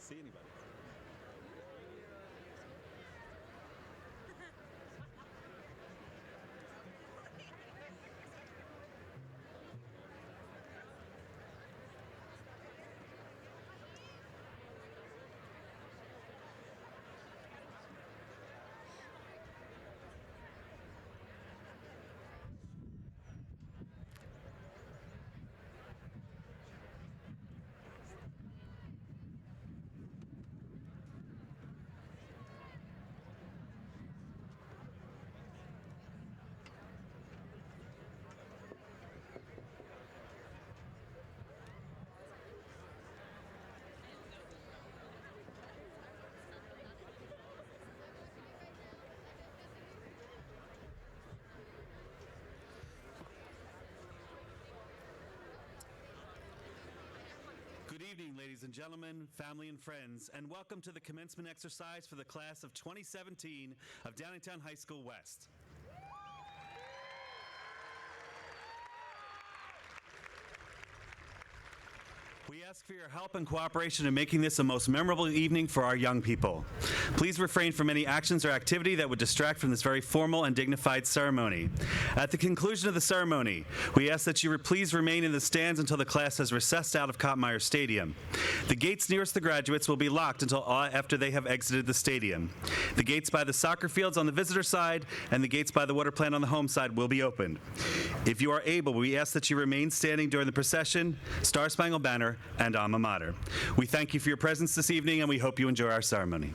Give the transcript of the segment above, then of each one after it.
see anybody. Good evening, ladies and gentlemen, family and friends, and welcome to the commencement exercise for the class of 2017 of Downingtown High School West. We ask for your help and cooperation in making this a most memorable evening for our young people. Please refrain from any actions or activity that would distract from this very formal and dignified ceremony. At the conclusion of the ceremony, we ask that you please remain in the stands until the class has recessed out of Kottmeyer Stadium. The gates nearest the graduates will be locked until after they have exited the stadium. The gates by the soccer fields on the visitor side and the gates by the water plant on the home side will be opened. If you are able, we ask that you remain standing during the procession, Star Spangled Banner, and Alma Mater. We thank you for your presence this evening, and we hope you enjoy our ceremony.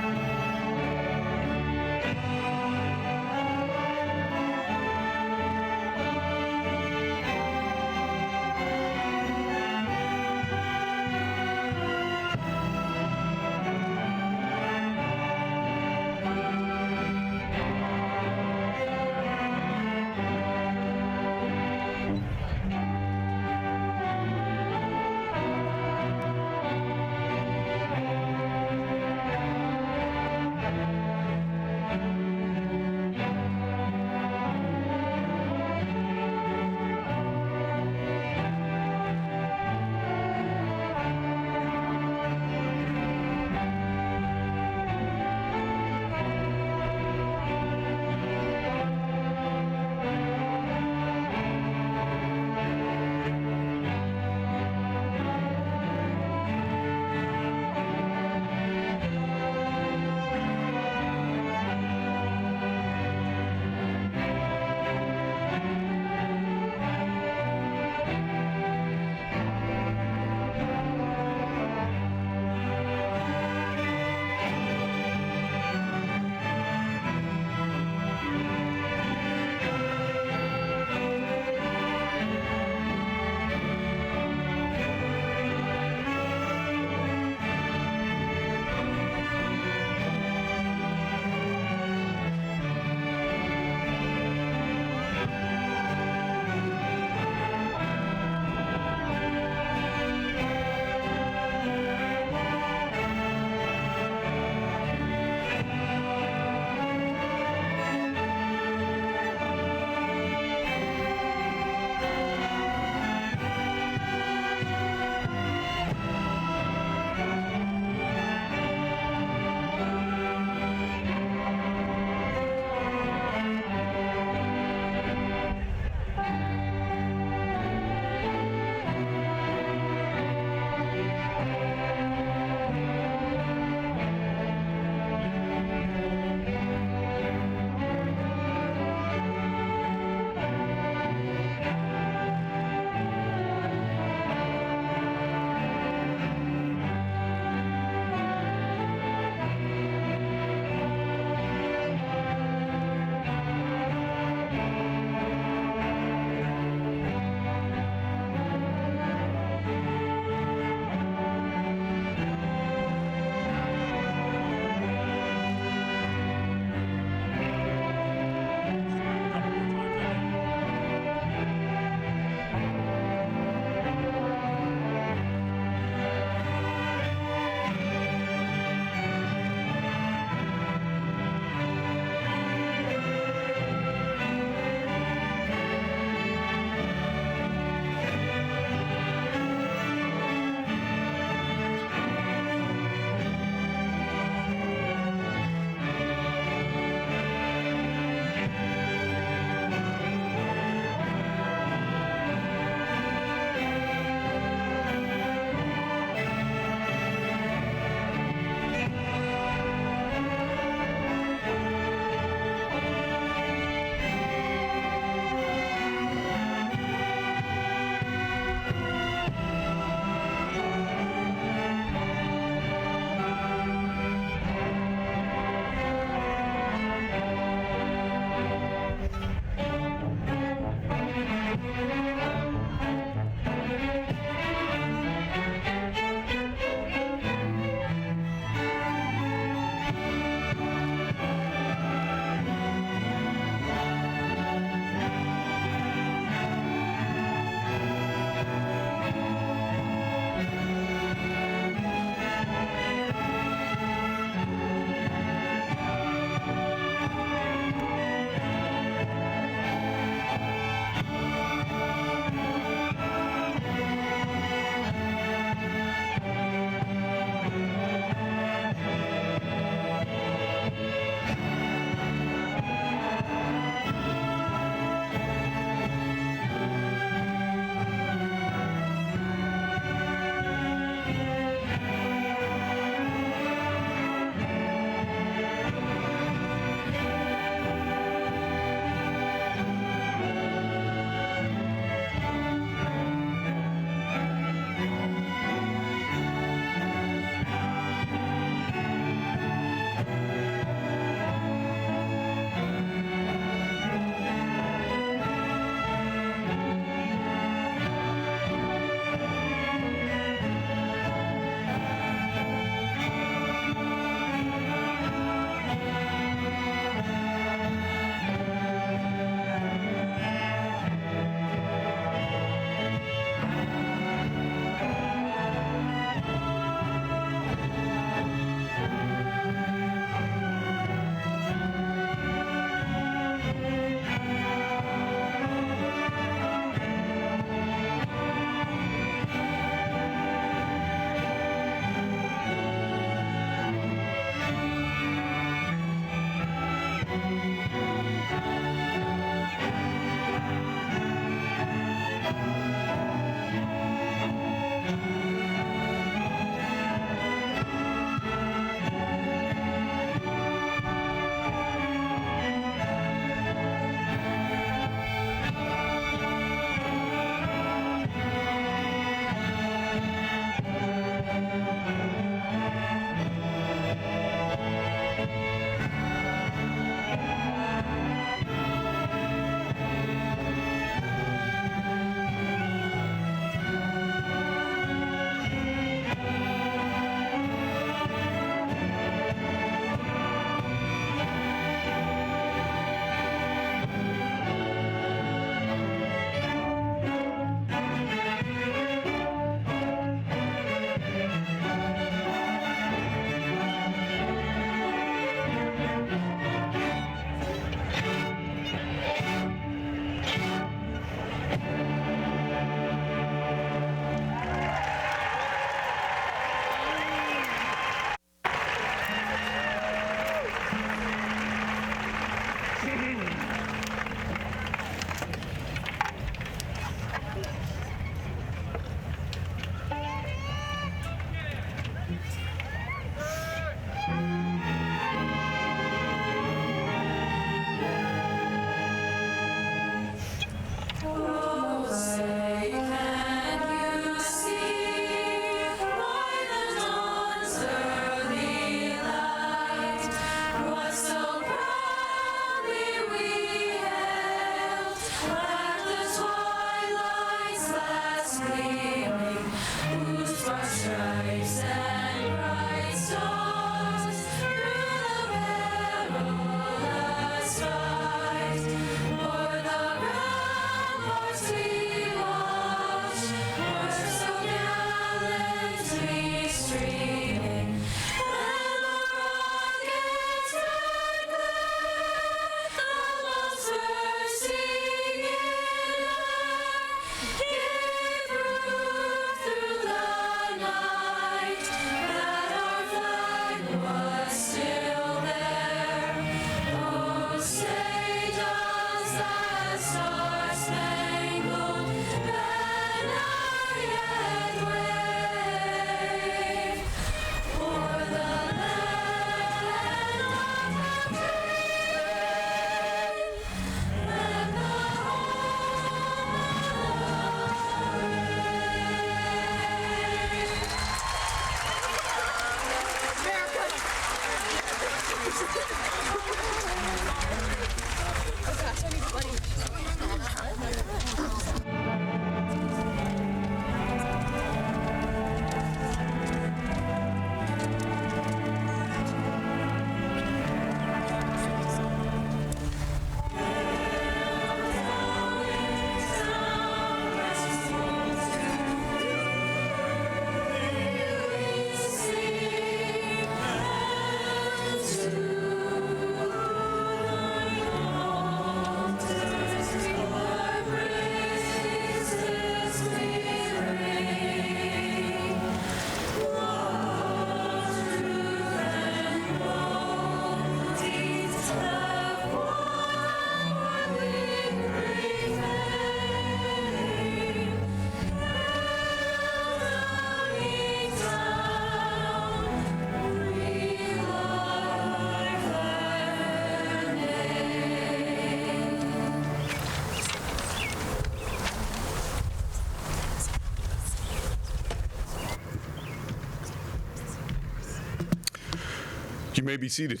You may be seated.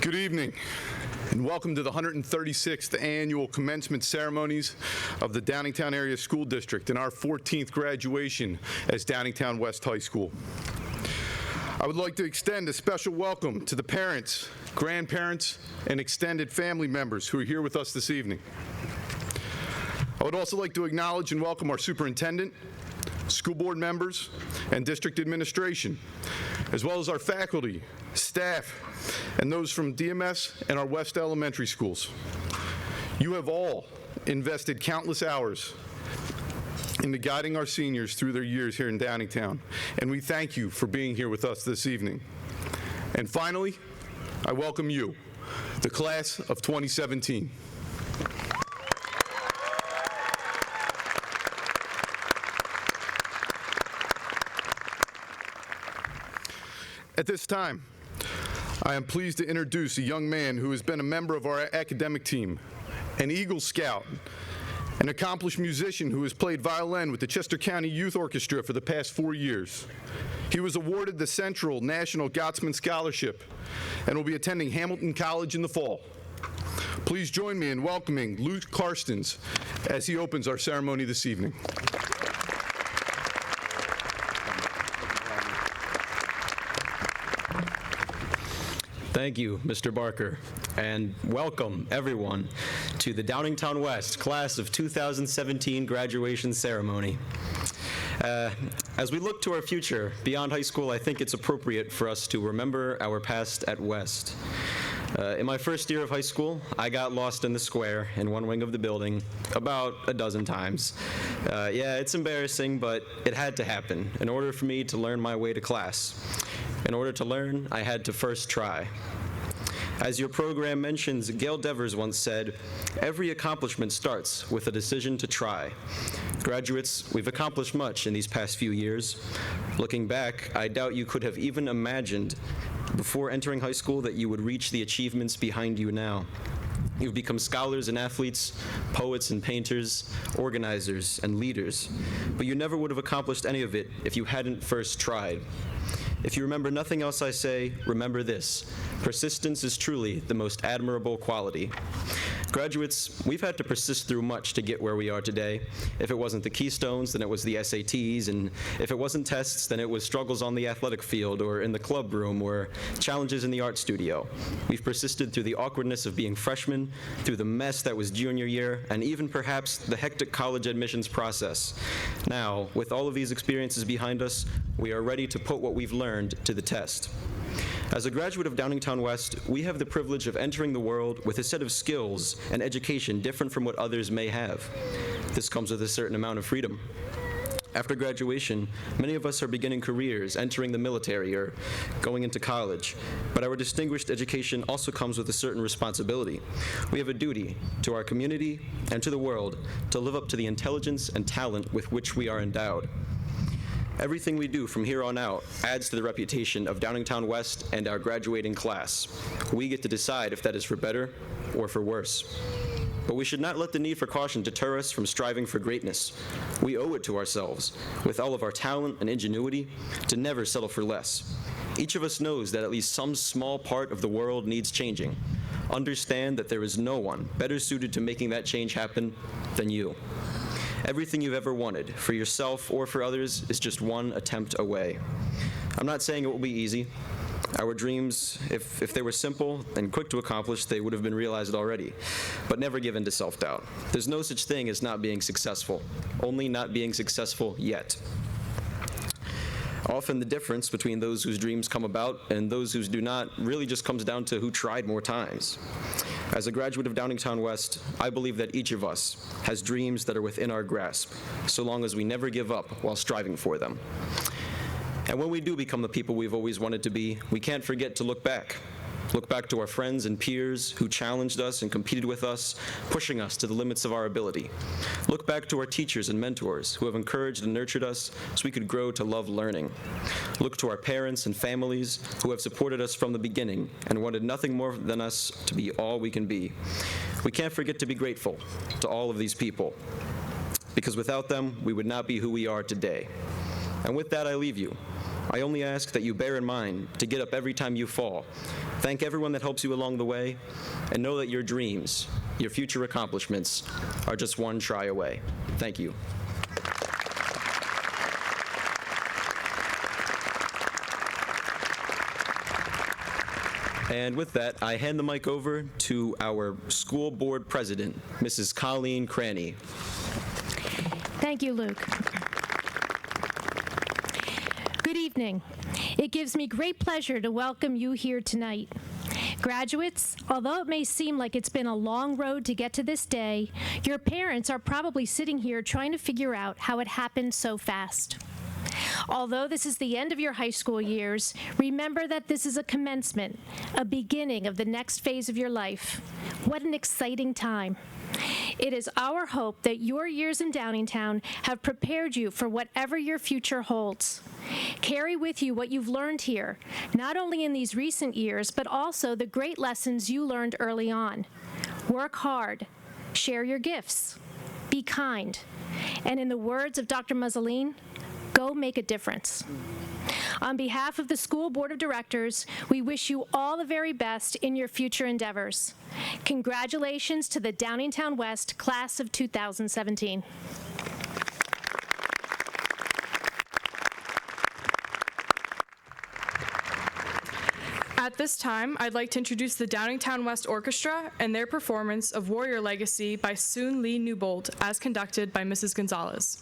Good evening, and welcome to the 136th Annual Commencement Ceremonies of the Downingtown Area School District and our 14th graduation as Downingtown West High School. I would like to extend a special welcome to the parents, grandparents, and extended family members who are here with us this evening. I would also like to acknowledge and welcome our superintendent, school board members, and district administration, as well as our faculty, staff, and those from DMS and our West Elementary schools. You have all invested countless hours into guiding our seniors through their years here in Downingtown, and we thank you for being here with us this evening. And finally, I welcome you, the class of 2017. At this time, I am pleased to introduce a young man who has been a member of our academic team, an Eagle Scout, an accomplished musician who has played violin with the Chester County Youth Orchestra for the past 4 years. He was awarded the Central National Gottsman Scholarship and will be attending Hamilton College in the fall. Please join me in welcoming Luke Karstens as he opens our ceremony this evening. Thank you, Mr. Barker, and welcome, everyone, to the Downingtown West Class of 2017 graduation ceremony. As we look to our future beyond high school, I think it's appropriate for us to remember our past at West. In my first year of high school, I got lost in the square in one wing of the building about a dozen times. Yeah, it's embarrassing, but it had to happen in order for me to learn my way to class. In order to learn, I had to first try. As your program mentions, Gail Devers once said, "Every accomplishment starts with a decision to try." Graduates, we've accomplished much in these past few years. Looking back, I doubt you could have even imagined before entering high school that you would reach the achievements behind you now. You've become scholars and athletes, poets and painters, organizers and leaders, but you never would have accomplished any of it if you hadn't first tried. If you remember nothing else I say, remember this: persistence is truly the most admirable quality. Graduates, we've had to persist through much to get where we are today. If it wasn't the Keystones, then it was the SATs, and if it wasn't tests, then it was struggles on the athletic field or in the club room or challenges in the art studio. We've persisted through the awkwardness of being freshmen, through the mess that was junior year, and even perhaps the hectic college admissions process. Now, with all of these experiences behind us, we are ready to put what we've learned to the test. As a graduate of Downingtown West, we have the privilege of entering the world with a set of skills and education different from what others may have. This comes with a certain amount of freedom. After graduation, many of us are beginning careers, entering the military, or going into college. But our distinguished education also comes with a certain responsibility. We have a duty to our community and to the world to live up to the intelligence and talent with which we are endowed. Everything we do from here on out adds to the reputation of Downingtown West and our graduating class. We get to decide if that is for better or for worse. But we should not let the need for caution deter us from striving for greatness. We owe it to ourselves, with all of our talent and ingenuity, to never settle for less. Each of us knows that at least some small part of the world needs changing. Understand that there is no one better suited to making that change happen than you. Everything you've ever wanted, for yourself or for others, is just one attempt away. I'm not saying it will be easy. Our dreams, if they were simple and quick to accomplish, they would have been realized already. But never give in to self-doubt. There's no such thing as not being successful, only not being successful yet. Often the difference between those whose dreams come about and those whose do not really just comes down to who tried more times. As a graduate of Downingtown West, I believe that each of us has dreams that are within our grasp, so long as we never give up while striving for them. And when we do become the people we've always wanted to be, we can't forget to look back. Look back to our friends and peers who challenged us and competed with us, pushing us to the limits of our ability. Look back to our teachers and mentors who have encouraged and nurtured us so we could grow to love learning. Look to our parents and families who have supported us from the beginning and wanted nothing more than us to be all we can be. We can't forget to be grateful to all of these people. because without them, we would not be who we are today. And with that, I leave you. I only ask that you bear in mind to get up every time you fall. Thank everyone that helps you along the way, and know that your dreams, your future accomplishments, are just one try away. Thank you. And with that, I hand the mic over to our school board president, Mrs. Colleen Cranny. Thank you, Luke. Good evening. It gives me great pleasure to welcome you here tonight. Graduates, although it may seem like it's been a long road to get to this day, your parents are probably sitting here trying to figure out how it happened so fast. Although this is the end of your high school years, remember that this is a commencement, a beginning of the next phase of your life. What an exciting time. It is our hope that your years in Downingtown have prepared you for whatever your future holds. Carry with you what you've learned here, not only in these recent years, but also the great lessons you learned early on. Work hard, share your gifts, be kind, and in the words of Dr. Mussolini, go make a difference. On behalf of the School Board of Directors, we wish you all the very best in your future endeavors. Congratulations to the Downingtown West Class of 2017. At this time, I'd like to introduce the Downingtown West Orchestra and their performance of Warrior Legacy by Soon Lee Newbold, as conducted by Mrs. Gonzalez.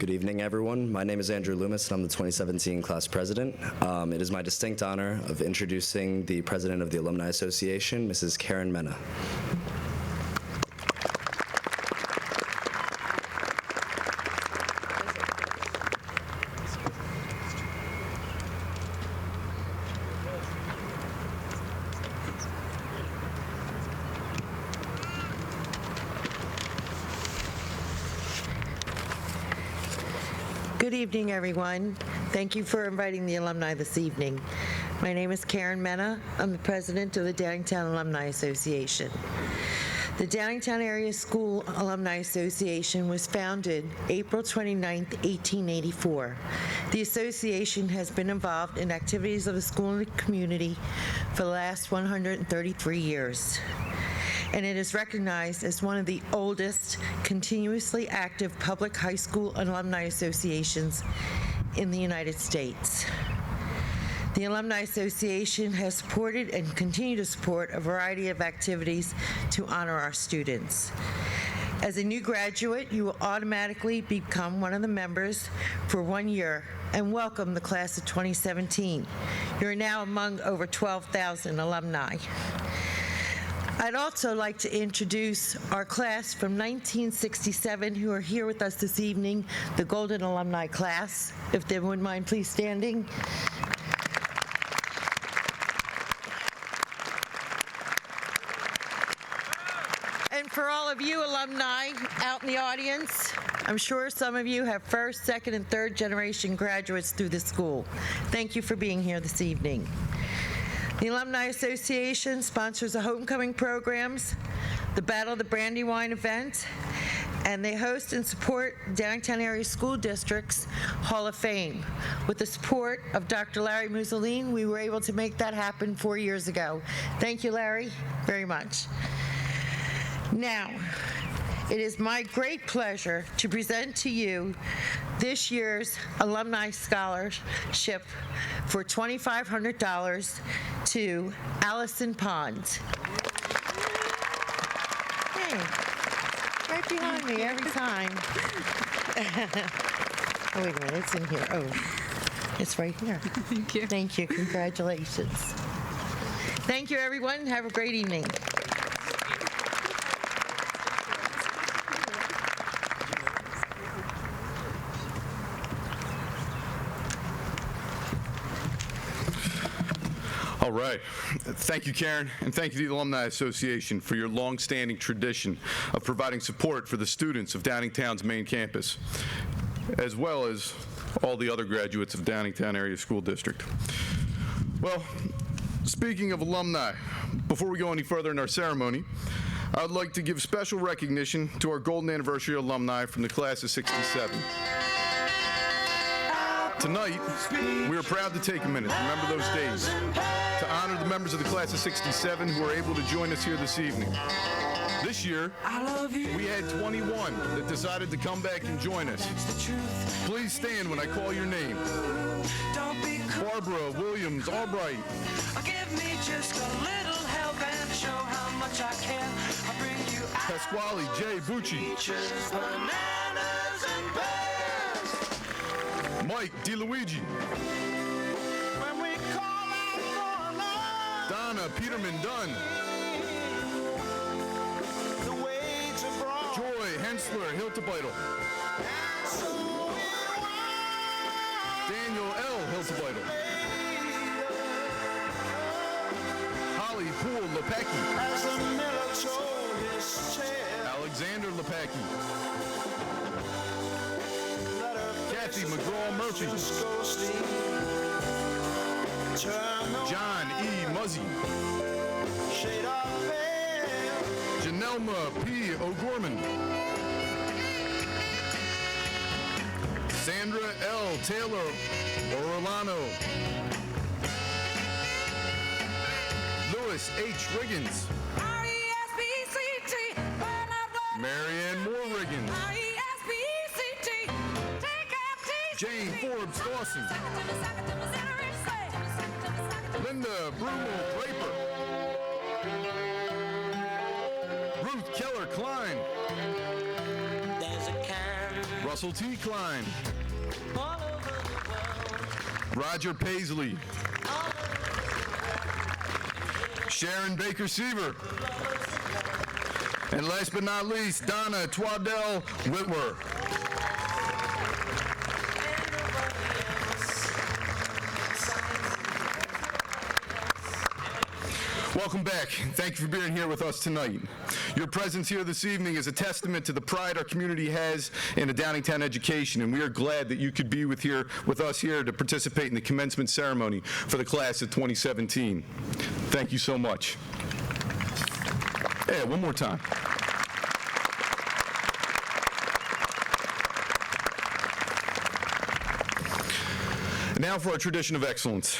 Good evening, everyone. My name is Andrew Loomis, and I'm the 2017 class president. It is my distinct honor of introducing the president of the Alumni Association, Mrs. Karen Mena. Good evening, everyone. Thank you for inviting the alumni this evening. My name is Karen Mena. I'm the president of the Downingtown Alumni Association. The Downingtown Area School Alumni Association was founded April 29, 1884. The association has been involved in activities of the school and the community for the last 133 years. And it is recognized as one of the oldest, continuously active public high school alumni associations in the United States. The Alumni Association has supported and continue to support a variety of activities to honor our students. As a new graduate, you will automatically become one of the members for 1 year and welcome the class of 2017. You're now among over 12,000 alumni. I'd also like to introduce our class from 1967 who are here with us this evening, the Golden Alumni class. If they wouldn't mind, please standing. And for all of you alumni out in the audience, I'm sure some of you have first, second, and third generation graduates through the school. Thank you for being here this evening. The Alumni Association sponsors the homecoming programs, the Battle of the Brandywine event, and they host and support Downingtown Area School District's Hall of Fame. With the support of Dr. Larry Mussolini, we were able to make that happen 4 years ago. Thank you, Larry, very much. Now, it is my great pleasure to present to you this year's Alumni Scholarship for $2,500 to Allison Pond. Hey, right behind me every time. Oh, wait a minute, it's in here. Oh, it's right here. Thank you. Thank you, congratulations. Thank you, everyone. Have a great evening. All right. Thank you, Karen, and thank you to the Alumni Association for your long-standing tradition of providing support for the students of Downingtown's main campus, as well as all the other graduates of Downingtown Area School District. Well, speaking of alumni, before we go any further in our ceremony, I would like to give special recognition to our Golden Anniversary alumni from the class of '67. Tonight, we are proud to take a minute to remember those days, to honor the members of the class of '67 who are able to join us here this evening. This year, we had 21 that decided to come back and join us. Please stand when I call your name. Barbara Williams Albright. Give me just a little help and show how much I can. I'll bring you Pasquale J. Bucci. peaches, bananas, and pears. Mike DeLuigi. When we call out for love, Donna Peterman Dunn. the waves are broad. Joy Hensler Hiltebeitel. Daniel L. Hiltebeitel. Holly Poole Lepecki. As the miller told his tale, Alexander Lepecki. let her Kathy McGraw Murphy. just go sleep. Turn the John E. Muzzy. shade off veil. Janelma P. O'Gorman. Sandra L. Taylor Orlano. Louis H. Riggins. R-E-S-P-C-T, burn out what Marianne Moore Riggins. R-E-S-P-C-T, take out T. Jane Forbes Dawson. Linda Brumel Draper. Ruth Keller Klein. There's a kind Russell T. Klein. Roger Paisley. Sharon Baker Seaver. And last but not least, Donna Twaddell Whitwer. Welcome back. Thank you for being here with us tonight. Your presence here this evening is a testament to the pride our community has in a Downingtown education, and we are glad that you could be with us here to participate in the commencement ceremony for the class of 2017. Thank you so much. Yeah, one more time. Now for our tradition of excellence.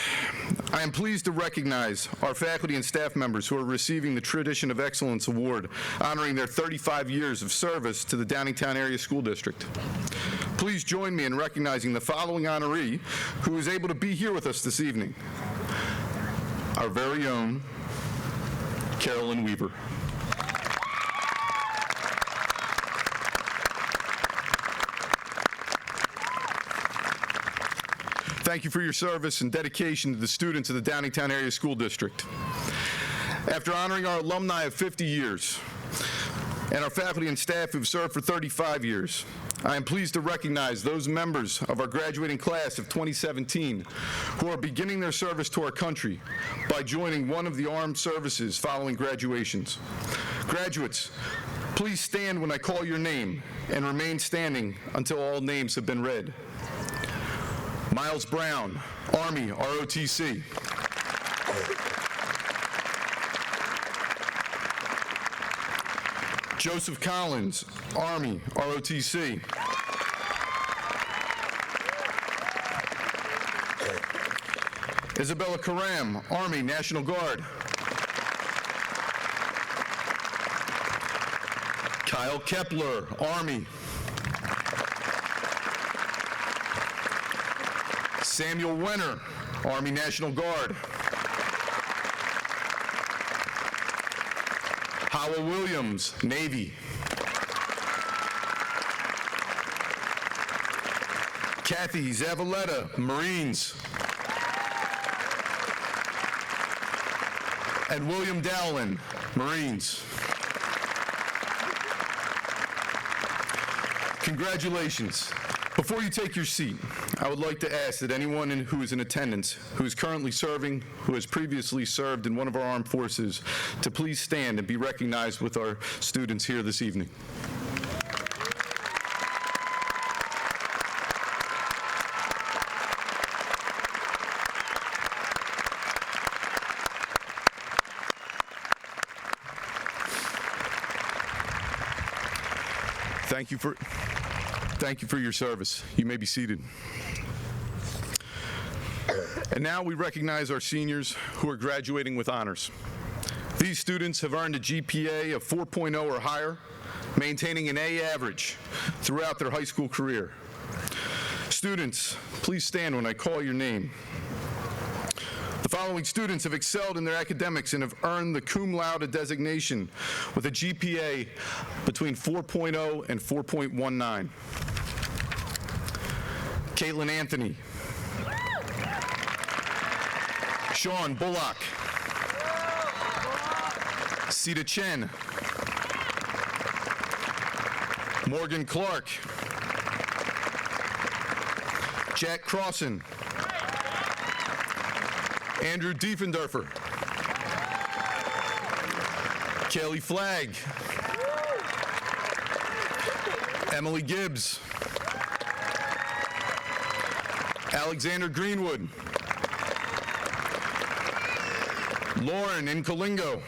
I am pleased to recognize our faculty and staff members who are receiving the Tradition of Excellence Award, honoring their 35 years of service to the Downingtown Area School District. Please join me in recognizing the following honoree who is able to be here with us this evening. Our very own Carolyn Weaver. Thank you for your service and dedication to the students of the Downingtown Area School District. After honoring our alumni of 50 years and our faculty and staff who've served for 35 years, I am pleased to recognize those members of our graduating class of 2017 who are beginning their service to our country by joining one of the armed services following graduations. Graduates, please stand when I call your name and remain standing until all names have been read. Miles Brown, Army, ROTC. Joseph Collins, Army, ROTC. Isabella Karam, Army, National Guard. Kyle Kepler, Army. Samuel Wenner, Army National Guard. Howell Williams, Navy. Kathy Zavaleta, Marines. And William Dowlin, Marines. Congratulations. Before you take your seat, I would like to ask that anyone who is in attendance, who is currently serving, who has previously served in one of our armed forces, to please stand and be recognized with our students here this evening. Thank you for your service. You may be seated. And now we recognize our seniors who are graduating with honors. These students have earned a GPA of 4.0 or higher, maintaining an A average throughout their high school career. Students, please stand when I call your name. The following students have excelled in their academics and have earned the cum laude designation with a GPA between 4.0 and 4.19. Caitlin Anthony. Sean Bullock. Sita Chen. Morgan Clark. Jack Crossan. Andrew Diefendorfer. Kelly Flagg. Emily Gibbs. Alexander Greenwood. Lauren Incolingo.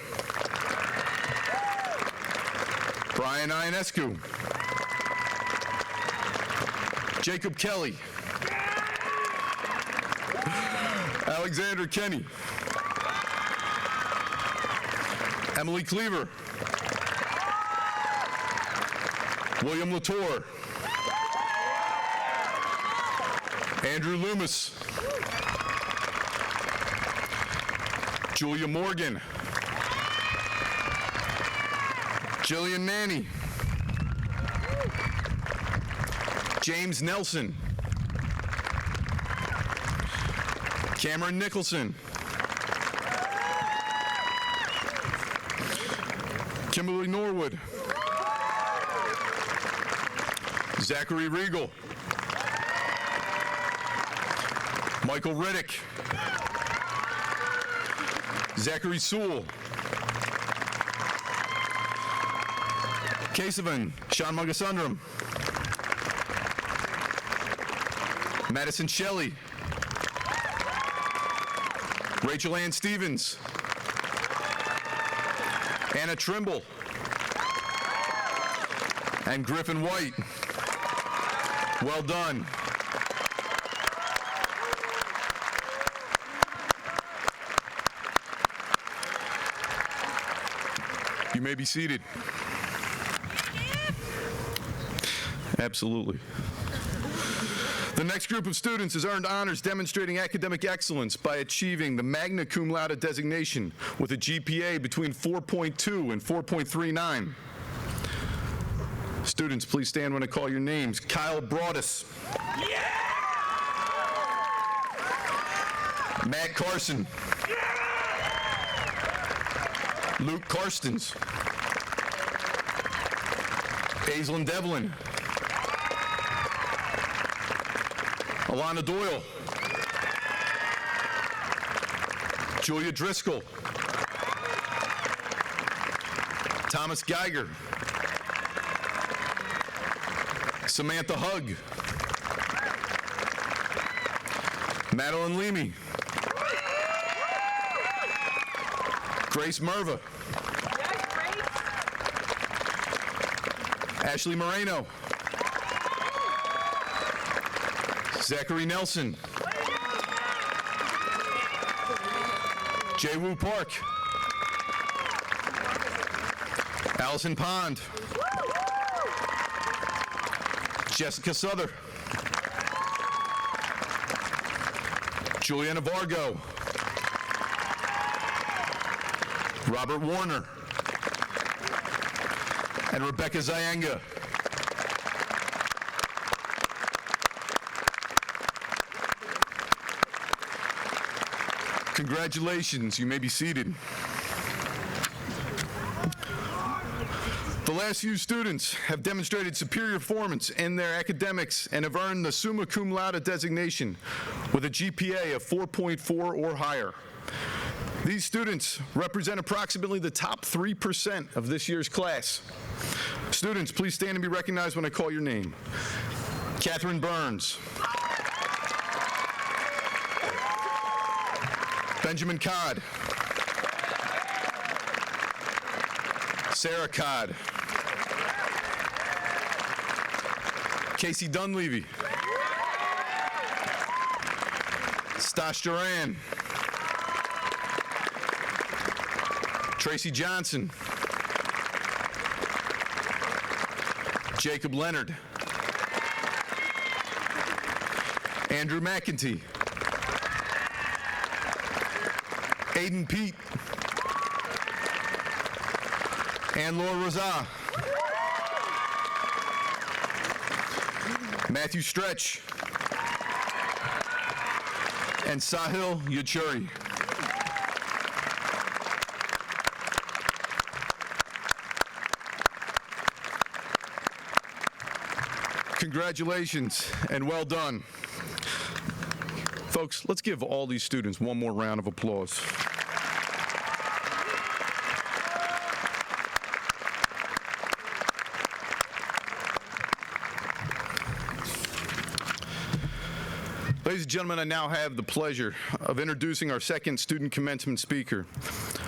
Brian Ionescu. Jacob Kelly. Alexander Kenny. Emily Cleaver. William Latour. Andrew Loomis. Julia Morgan. Jillian Nanny. James Nelson. Cameron Nicholson. Kimberly Norwood. Zachary Regal. Michael Riddick. Zachary Sewell. Kesavan Sean Mungasundram. Madison Shelley. Rachel Ann Stevens. Anna Trimble. And Griffin White. Well done. You may be seated. Absolutely. The next group of students has earned honors demonstrating academic excellence by achieving the magna cum laude designation with a GPA between 4.2 and 4.39. Students, please stand when I call your names. Kyle Broadus. Yeah! Matt Carson. Yeah! Luke Karstens. Aislinn Devlin. Alana Doyle. Julia Driscoll. Thomas Geiger. Samantha Hugg. Madeline Leamy. Grace Merva. Ashley Moreno. Zachary Nelson. Jay Woo Park. Allison Pond. Jessica Souther. Juliana Vargo. Robert Warner. And Rebecca Zayanga. Congratulations, you may be seated. The last few students have demonstrated superior performance in their academics and have earned the summa cum laude designation with a GPA of 4.4 or higher. These students represent approximately the top 3% of this year's class. Students, please stand and be recognized when I call your name. Catherine Burns. Benjamin Codd. Sarah Codd. Casey Dunleavy. Stash Duran. Tracy Johnson. Jacob Leonard. Andrew McEntee. Aiden Pete. And Laura Rosa. Matthew Stretch. And Sahil Yachuri. Congratulations and well done. Folks, let's give all these students one more round of applause. Ladies and gentlemen, I now have the pleasure of introducing our second student commencement speaker,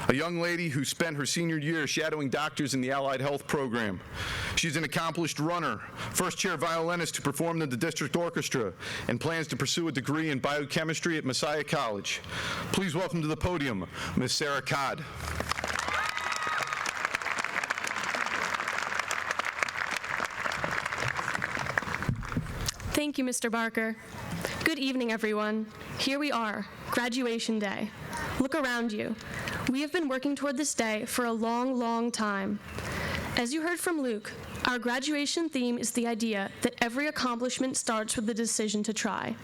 a young lady who spent her senior year shadowing doctors in the Allied Health program. She's an accomplished runner, first-chair violinist to perform in the district orchestra, and plans to pursue a degree in biochemistry at Messiah College. Please welcome to the podium, Ms. Sarah Codd. Thank you, Mr. Barker. Good evening, everyone. Here we are, graduation day. Look around you. We have been working toward this day for a long, long time. As you heard from Luke, our graduation theme is the idea that every accomplishment starts with the decision to try.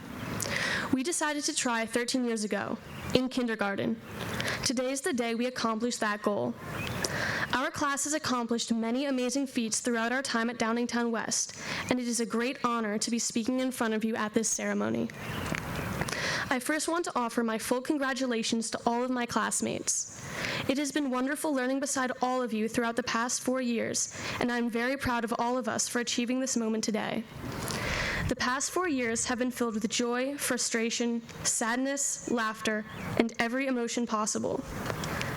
We decided to try 13 years ago, in kindergarten. Today is the day we accomplished that goal. Our class has accomplished many amazing feats throughout our time at Downingtown West, and it is a great honor to be speaking in front of you at this ceremony. I first want to offer my full congratulations to all of my classmates. It has been wonderful learning beside all of you throughout the past 4 years, and I'm very proud of all of us for achieving this moment today. The past 4 years have been filled with joy, frustration, sadness, laughter, and every emotion possible.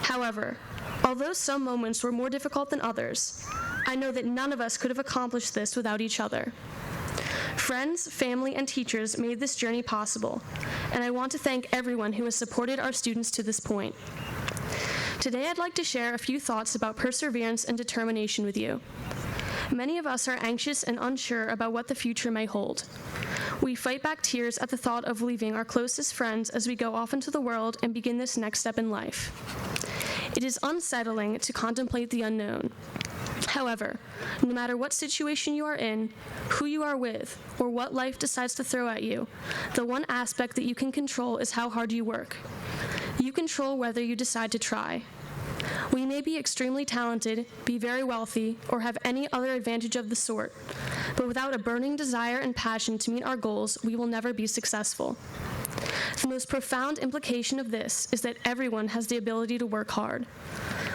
However, although some moments were more difficult than others, I know that none of us could have accomplished this without each other. Friends, family, and teachers made this journey possible, and I want to thank everyone who has supported our students to this point. Today, I'd like to share a few thoughts about perseverance and determination with you. Many of us are anxious and unsure about what the future may hold. We fight back tears at the thought of leaving our closest friends as we go off into the world and begin this next step in life. It is unsettling to contemplate the unknown. However, no matter what situation you are in, who you are with, or what life decides to throw at you, the one aspect that you can control is how hard you work. You control whether you decide to try. We may be extremely talented, be very wealthy, or have any other advantage of the sort, but without a burning desire and passion to meet our goals, we will never be successful. The most profound implication of this is that everyone has the ability to work hard.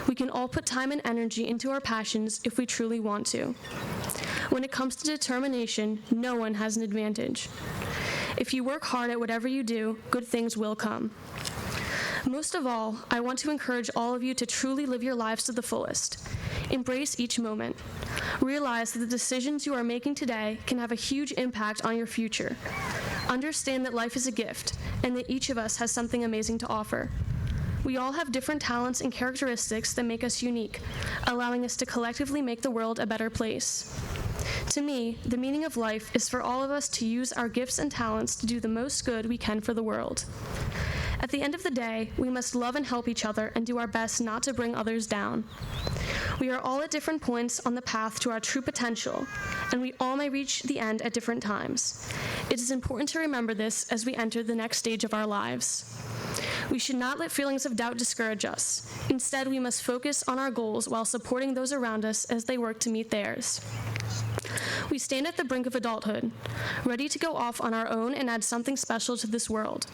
We can all put time and energy into our passions if we truly want to. When it comes to determination, no one has an advantage. If you work hard at whatever you do, good things will come. Most of all, I want to encourage all of you to truly live your lives to the fullest. Embrace each moment. Realize that the decisions you are making today can have a huge impact on your future. Understand that life is a gift, and that each of us has something amazing to offer. We all have different talents and characteristics that make us unique, allowing us to collectively make the world a better place. To me, the meaning of life is for all of us to use our gifts and talents to do the most good we can for the world. At the end of the day, we must love and help each other and do our best not to bring others down. We are all at different points on the path to our true potential, and we all may reach the end at different times. It is important to remember this as we enter the next stage of our lives. We should not let feelings of doubt discourage us. Instead, we must focus on our goals while supporting those around us as they work to meet theirs. We stand at the brink of adulthood, ready to go off on our own and add something special to this world.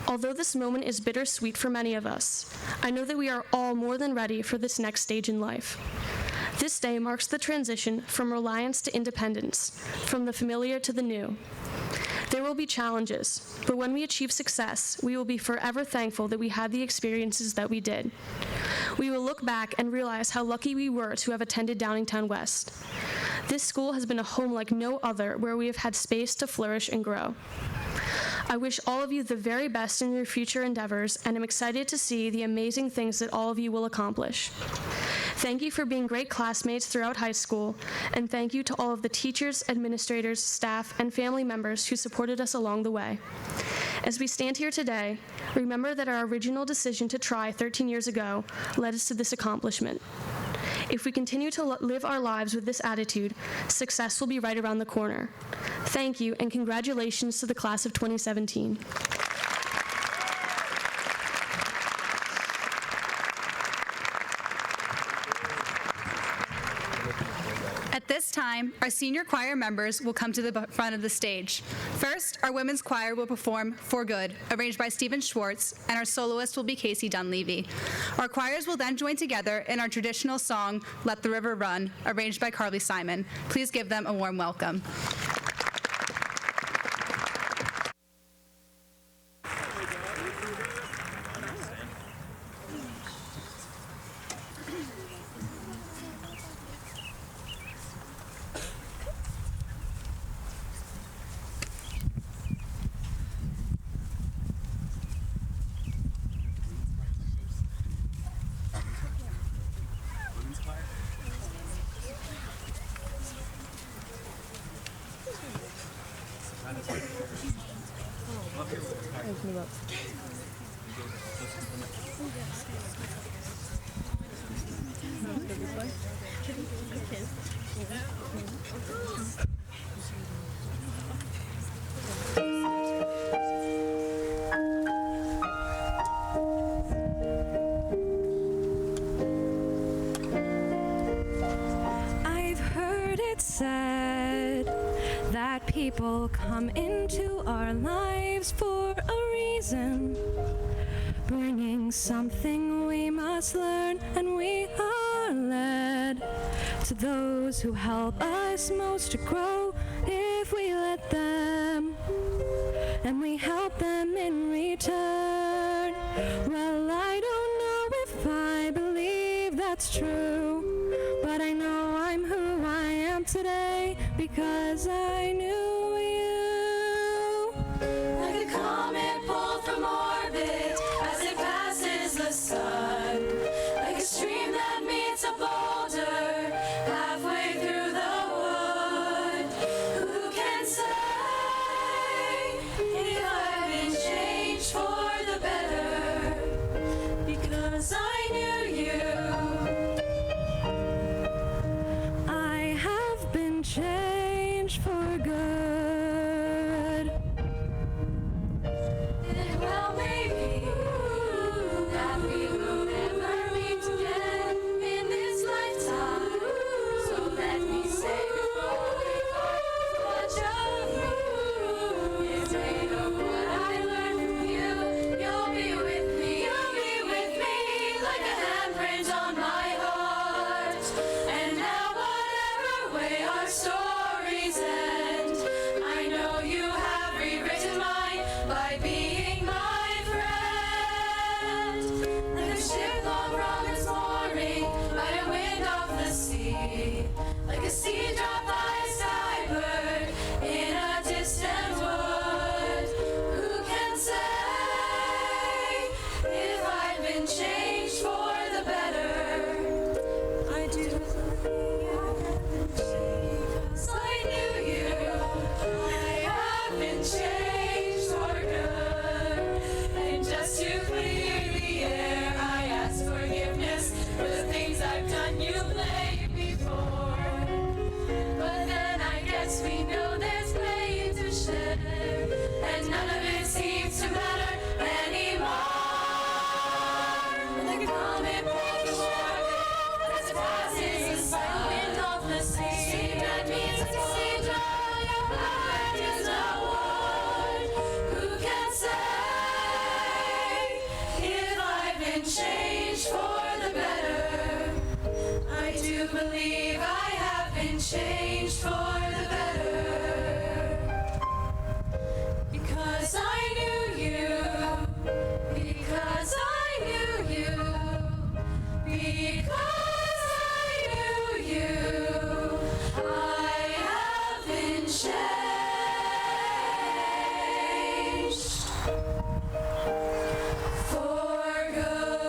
Although this moment is bittersweet for many of us, I know that we are all more than ready for this next stage in life. This day marks the transition from reliance to independence, from the familiar to the new. There will be challenges, but when we achieve success, we will be forever thankful that we had the experiences that we did. We will look back and realize how lucky we were to have attended Downingtown West. This school has been a home like no other, where we have had space to flourish and grow. I wish all of you the very best in your future endeavors, and I'm excited to see the amazing things that all of you will accomplish. Thank you for being great classmates throughout high school, and thank you to all of the teachers, administrators, staff, and family members who supported us along the way. As we stand here today, remember that our original decision to try 13 years ago led us to this accomplishment. If we continue to live our lives with this attitude, success will be right around the corner. Thank you, and congratulations to the class of 2017. At this time, our senior choir members will come to the front of the stage. First, our women's choir will perform For Good, arranged by Stephen Schwartz, and our soloist will be Casey Dunleavy. Our choirs will then join together in our traditional song, Let the River Run, arranged by Carly Simon. Please give them a warm welcome. I've heard it said that people come into our lives for a reason, bringing something we must learn, and we are led to those who help us most to grow if we let them, and we help them in return. Well, I don't know if I believe that's true, but I know I'm who I am today because I knew you. Like a comet pulled from orbit as it passes the sun, like a stream that meets a boulder halfway through the wood. Who can say if I've been changed for the better? Because I knew you. I have been changed for good. It well may be that we will never meet again in this lifetime. So let me say before we part, much of me is made of what I learned from you. You'll be with me like a handprint on my heart. And now whatever way our stories end, I know you have rewritten mine by being my friend. Like a ship long from its mooring by a wind off the sea, like a seed dropped by a skybird in a distant wood. Who can say if I've been changed for the better? I do believe I have been changed, 'cause I knew you. I have been changed for good. And just to clear the air, I ask forgiveness for the things I've done you blamed before. But then I guess we know there's blame to share, and none of it seems to matter anymore. Like a comet pulled from orbit as it passes the sun, wind off the sea, that means it's sea dry, your heart is not wood. Who can say if I've been changed for the better? I do believe I have been changed for the better. Because I knew you. Because I knew you. Because I knew you. I have been changed for good.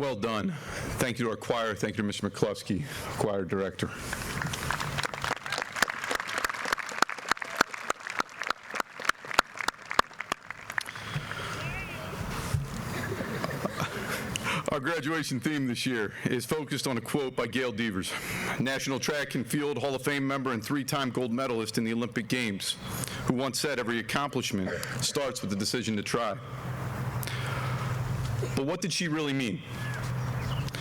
Well done. Thank you to our choir. Thank you to Mr. McCluskey, choir director. Our graduation theme this year is focused on a quote by Gail Devers, National Track and Field Hall of Fame member and 3-time gold medalist in the Olympic Games, who once said every accomplishment starts with the decision to try. But what did she really mean?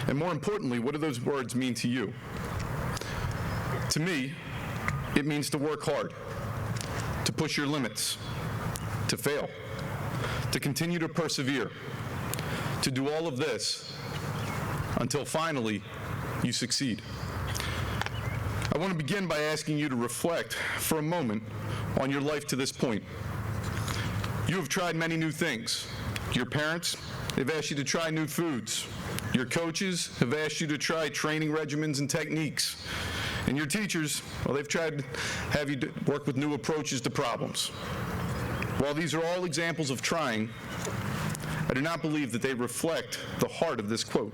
And more importantly, what do those words mean to you? To me, it means to work hard, to push your limits, to fail, to continue to persevere, to do all of this until finally you succeed. I want to begin by asking you to reflect for a moment on your life to this point. You have tried many new things. Your parents, they've asked you to try new foods. Your coaches have asked you to try training regimens and techniques. And your teachers, well, they've tried to have you work with new approaches to problems. While these are all examples of trying, I do not believe that they reflect the heart of this quote.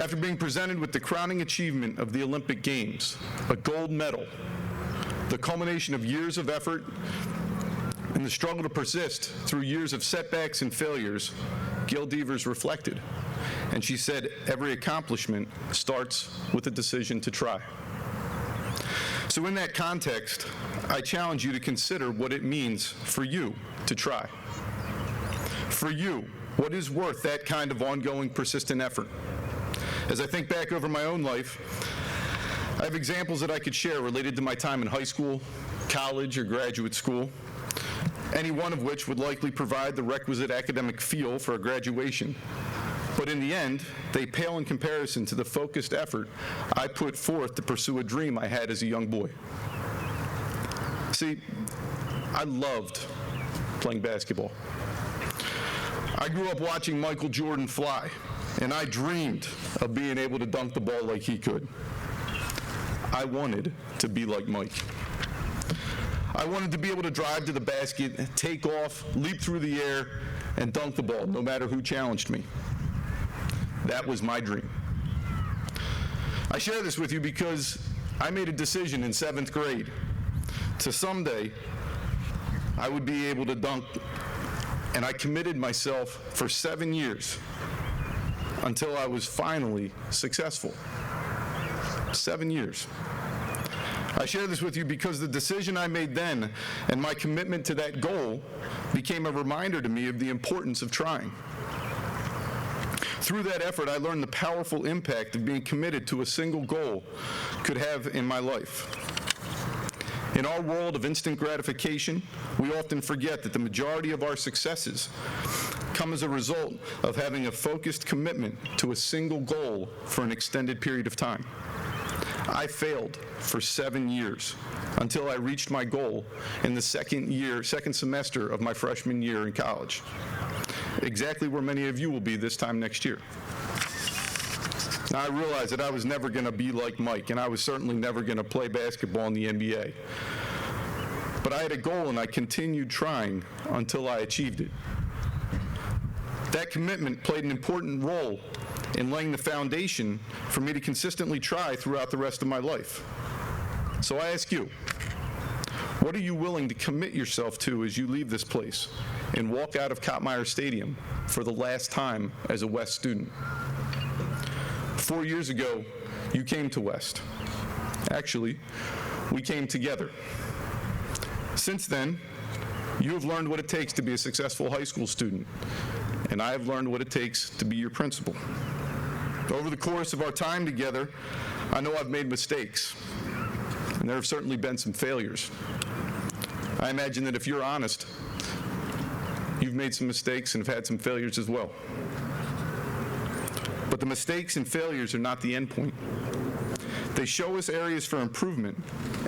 After being presented with the crowning achievement of the Olympic Games, a gold medal, the culmination of years of effort and the struggle to persist through years of setbacks and failures, Gail Devers reflected, and she said, every accomplishment starts with a decision to try. So in that context, I challenge you to consider what it means for you to try. For you, what is worth that kind of ongoing, persistent effort? As I think back over my own life, I have examples that I could share related to my time in high school, college, or graduate school, any one of which would likely provide the requisite academic feel for a graduation. But in the end, they pale in comparison to the focused effort I put forth to pursue a dream I had as a young boy. See, I loved playing basketball. I grew up watching Michael Jordan fly, and I dreamed of being able to dunk the ball like he could. I wanted to be like Mike. I wanted to be able to drive to the basket, take off, leap through the air, and dunk the ball, no matter who challenged me. That was my dream. I share this with you because I made a decision in 7th grade to someday I would be able to dunk, and I committed myself for 7 years until I was finally successful. 7 years. I share this with you because the decision I made then and my commitment to that goal became a reminder to me of the importance of trying. Through that effort, I learned the powerful impact of being committed to a single goal could have in my life. In our world of instant gratification, we often forget that the majority of our successes come as a result of having a focused commitment to a single goal for an extended period of time. I failed for 7 years until I reached my goal in the second semester of my freshman year in college. Exactly where many of you will be this time next year. Now, I realized that I was never going to be like Mike, and I was certainly never going to play basketball in the NBA. But I had a goal, and I continued trying until I achieved it. That commitment played an important role in laying the foundation for me to consistently try throughout the rest of my life. So I ask you, what are you willing to commit yourself to as you leave this place and walk out of Kottmeyer Stadium for the last time as a West student? 4 years ago, you came to West. Actually, we came together. Since then, you have learned what it takes to be a successful high school student, and I have learned what it takes to be your principal. Over the course of our time together, I know I've made mistakes, and there have certainly been some failures. I imagine that if you're honest, you've made some mistakes and have had some failures as well. But the mistakes and failures are not the end point. They show us areas for improvement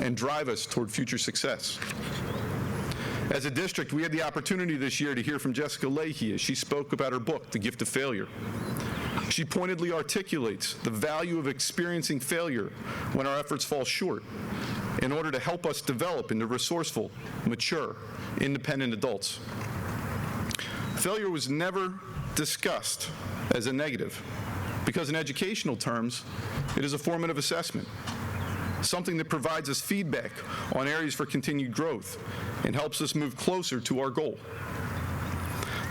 and drive us toward future success. As a district, we had the opportunity this year to hear from Jessica Leahy as she spoke about her book, The Gift of Failure. She pointedly articulates the value of experiencing failure when our efforts fall short in order to help us develop into resourceful, mature, independent adults. Failure was never discussed as a negative, because in educational terms, it is a formative assessment, something that provides us feedback on areas for continued growth and helps us move closer to our goal.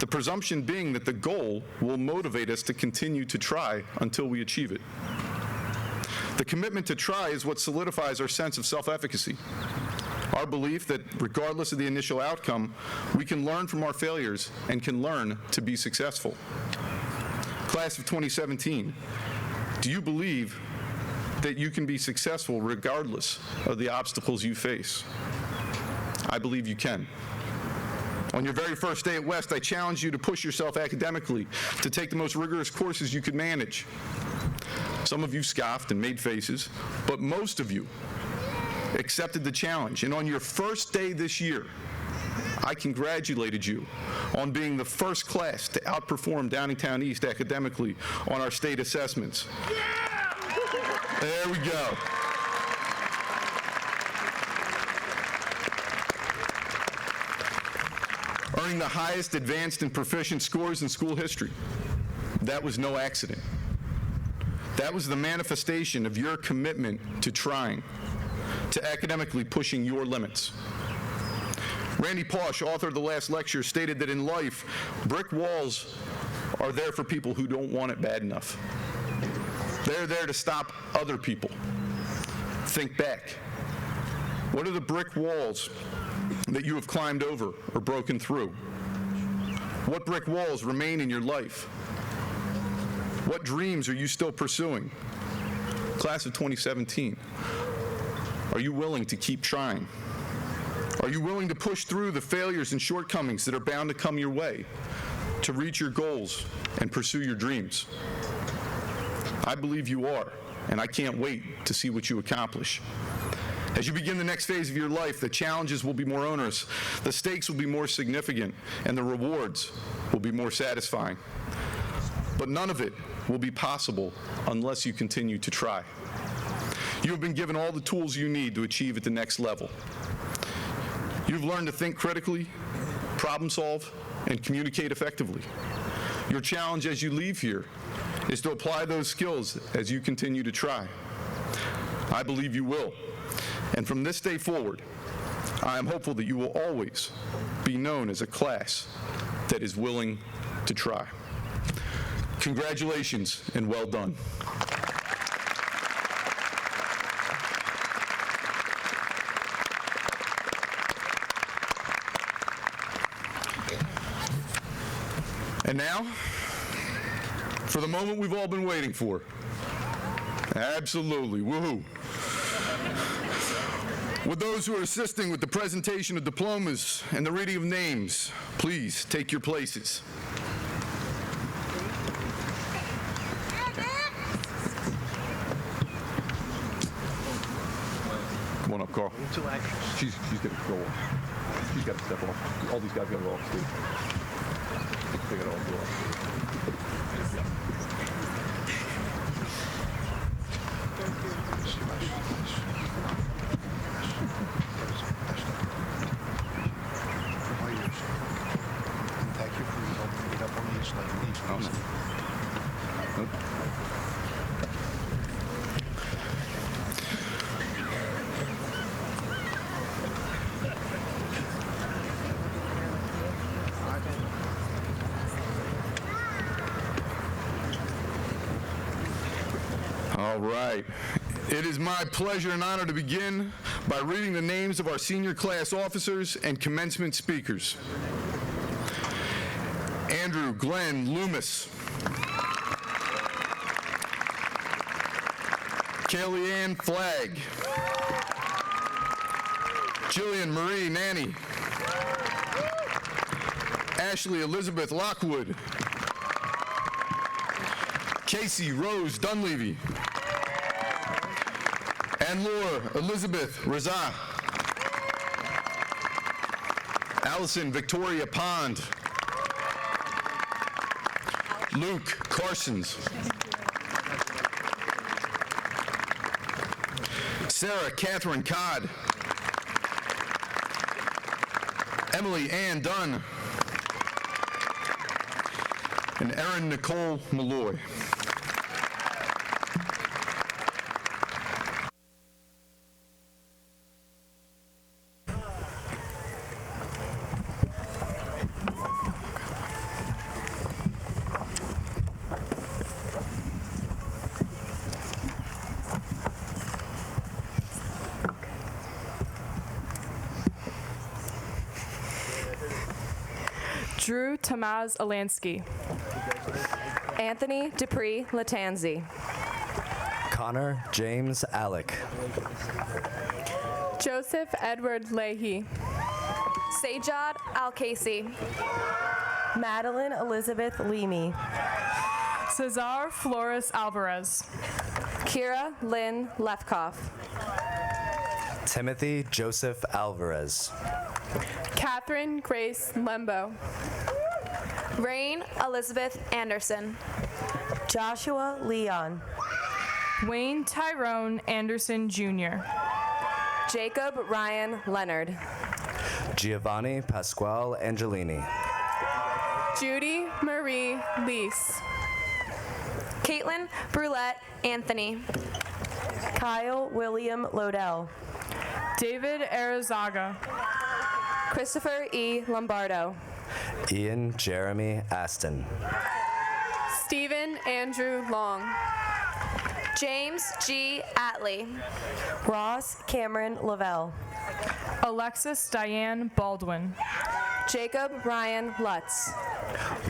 The presumption being that the goal will motivate us to continue to try until we achieve it. The commitment to try is what solidifies our sense of self-efficacy. Our belief that regardless of the initial outcome, we can learn from our failures and can learn to be successful. Class of 2017, do you believe that you can be successful regardless of the obstacles you face? I believe you can. On your very first day at West, I challenged you to push yourself academically, to take the most rigorous courses you could manage. Some of you scoffed and made faces, but most of you accepted the challenge. And on your first day this year, I congratulated you on being the first class to outperform Downingtown East academically on our state assessments. There we go. Earning the highest advanced and proficient scores in school history. That was no accident. That was the manifestation of your commitment to trying, to academically pushing your limits. Randy Pausch, author of the last lecture, stated that in life, brick walls are there for people who don't want it bad enough. They're there to stop other people. Think back. What are the brick walls that you have climbed over or broken through? What brick walls remain in your life? What dreams are you still pursuing? Class of 2017, are you willing to keep trying? Are you willing to push through the failures and shortcomings that are bound to come your way to reach your goals and pursue your dreams? I believe you are, and I can't wait to see what you accomplish. As you begin the next phase of your life, the challenges will be more onerous, the stakes will be more significant, and the rewards will be more satisfying. But none of it will be possible unless you continue to try. You have been given all the tools you need to achieve at the next level. You've learned to think critically, problem solve, and communicate effectively. Your challenge as you leave here is to apply those skills as you continue to try. I believe you will. And from this day forward, I am hopeful that you will always be known as a class that is willing to try. Congratulations and well done. And now, for the moment we've all been waiting for. Absolutely, woohoo. Would those who are assisting with the presentation of diplomas and the reading of names, please take your places. Come on up, Carl. She's got to go off. She's got to step off. All these guys got to go off stage. They got to all go off. All right. It is my pleasure and honor to begin by reading the names of our senior class officers and commencement speakers. Andrew Glenn Loomis. Kaylee Ann Flagg. Jillian Marie Nanny. Ashley Elizabeth Lockwood. Casey Rose Dunleavy. And Laura Elizabeth Raza. Allison Victoria Pond. Luke Carsons. Sarah Catherine Codd. Emily Ann Dunn. and Erin Nicole Malloy. Drew Tamaz Alansky. Anthony Dupree Latanzi. Connor James Alec. Joseph Edward Leahy. Sajad Al-Casey. Madeline Elizabeth Leamy. Cesar Flores Alvarez. Kira Lynn Lefkoff. Timothy Joseph Alvarez. Catherine Grace Lembo. Rain Elizabeth Anderson. Joshua Leon. Wayne Tyrone Anderson Jr. Jacob Ryan Leonard. Giovanni Pasquale Angelini. Judy Marie Lease. Caitlin Brulette Anthony. Kyle William Lodell. David Arizaga. Christopher E. Lombardo. Ian Jeremy Aston. Stephen Andrew Long. James G. Atley. Ross Cameron Lavelle. Alexis Diane Baldwin. Jacob Ryan Lutz.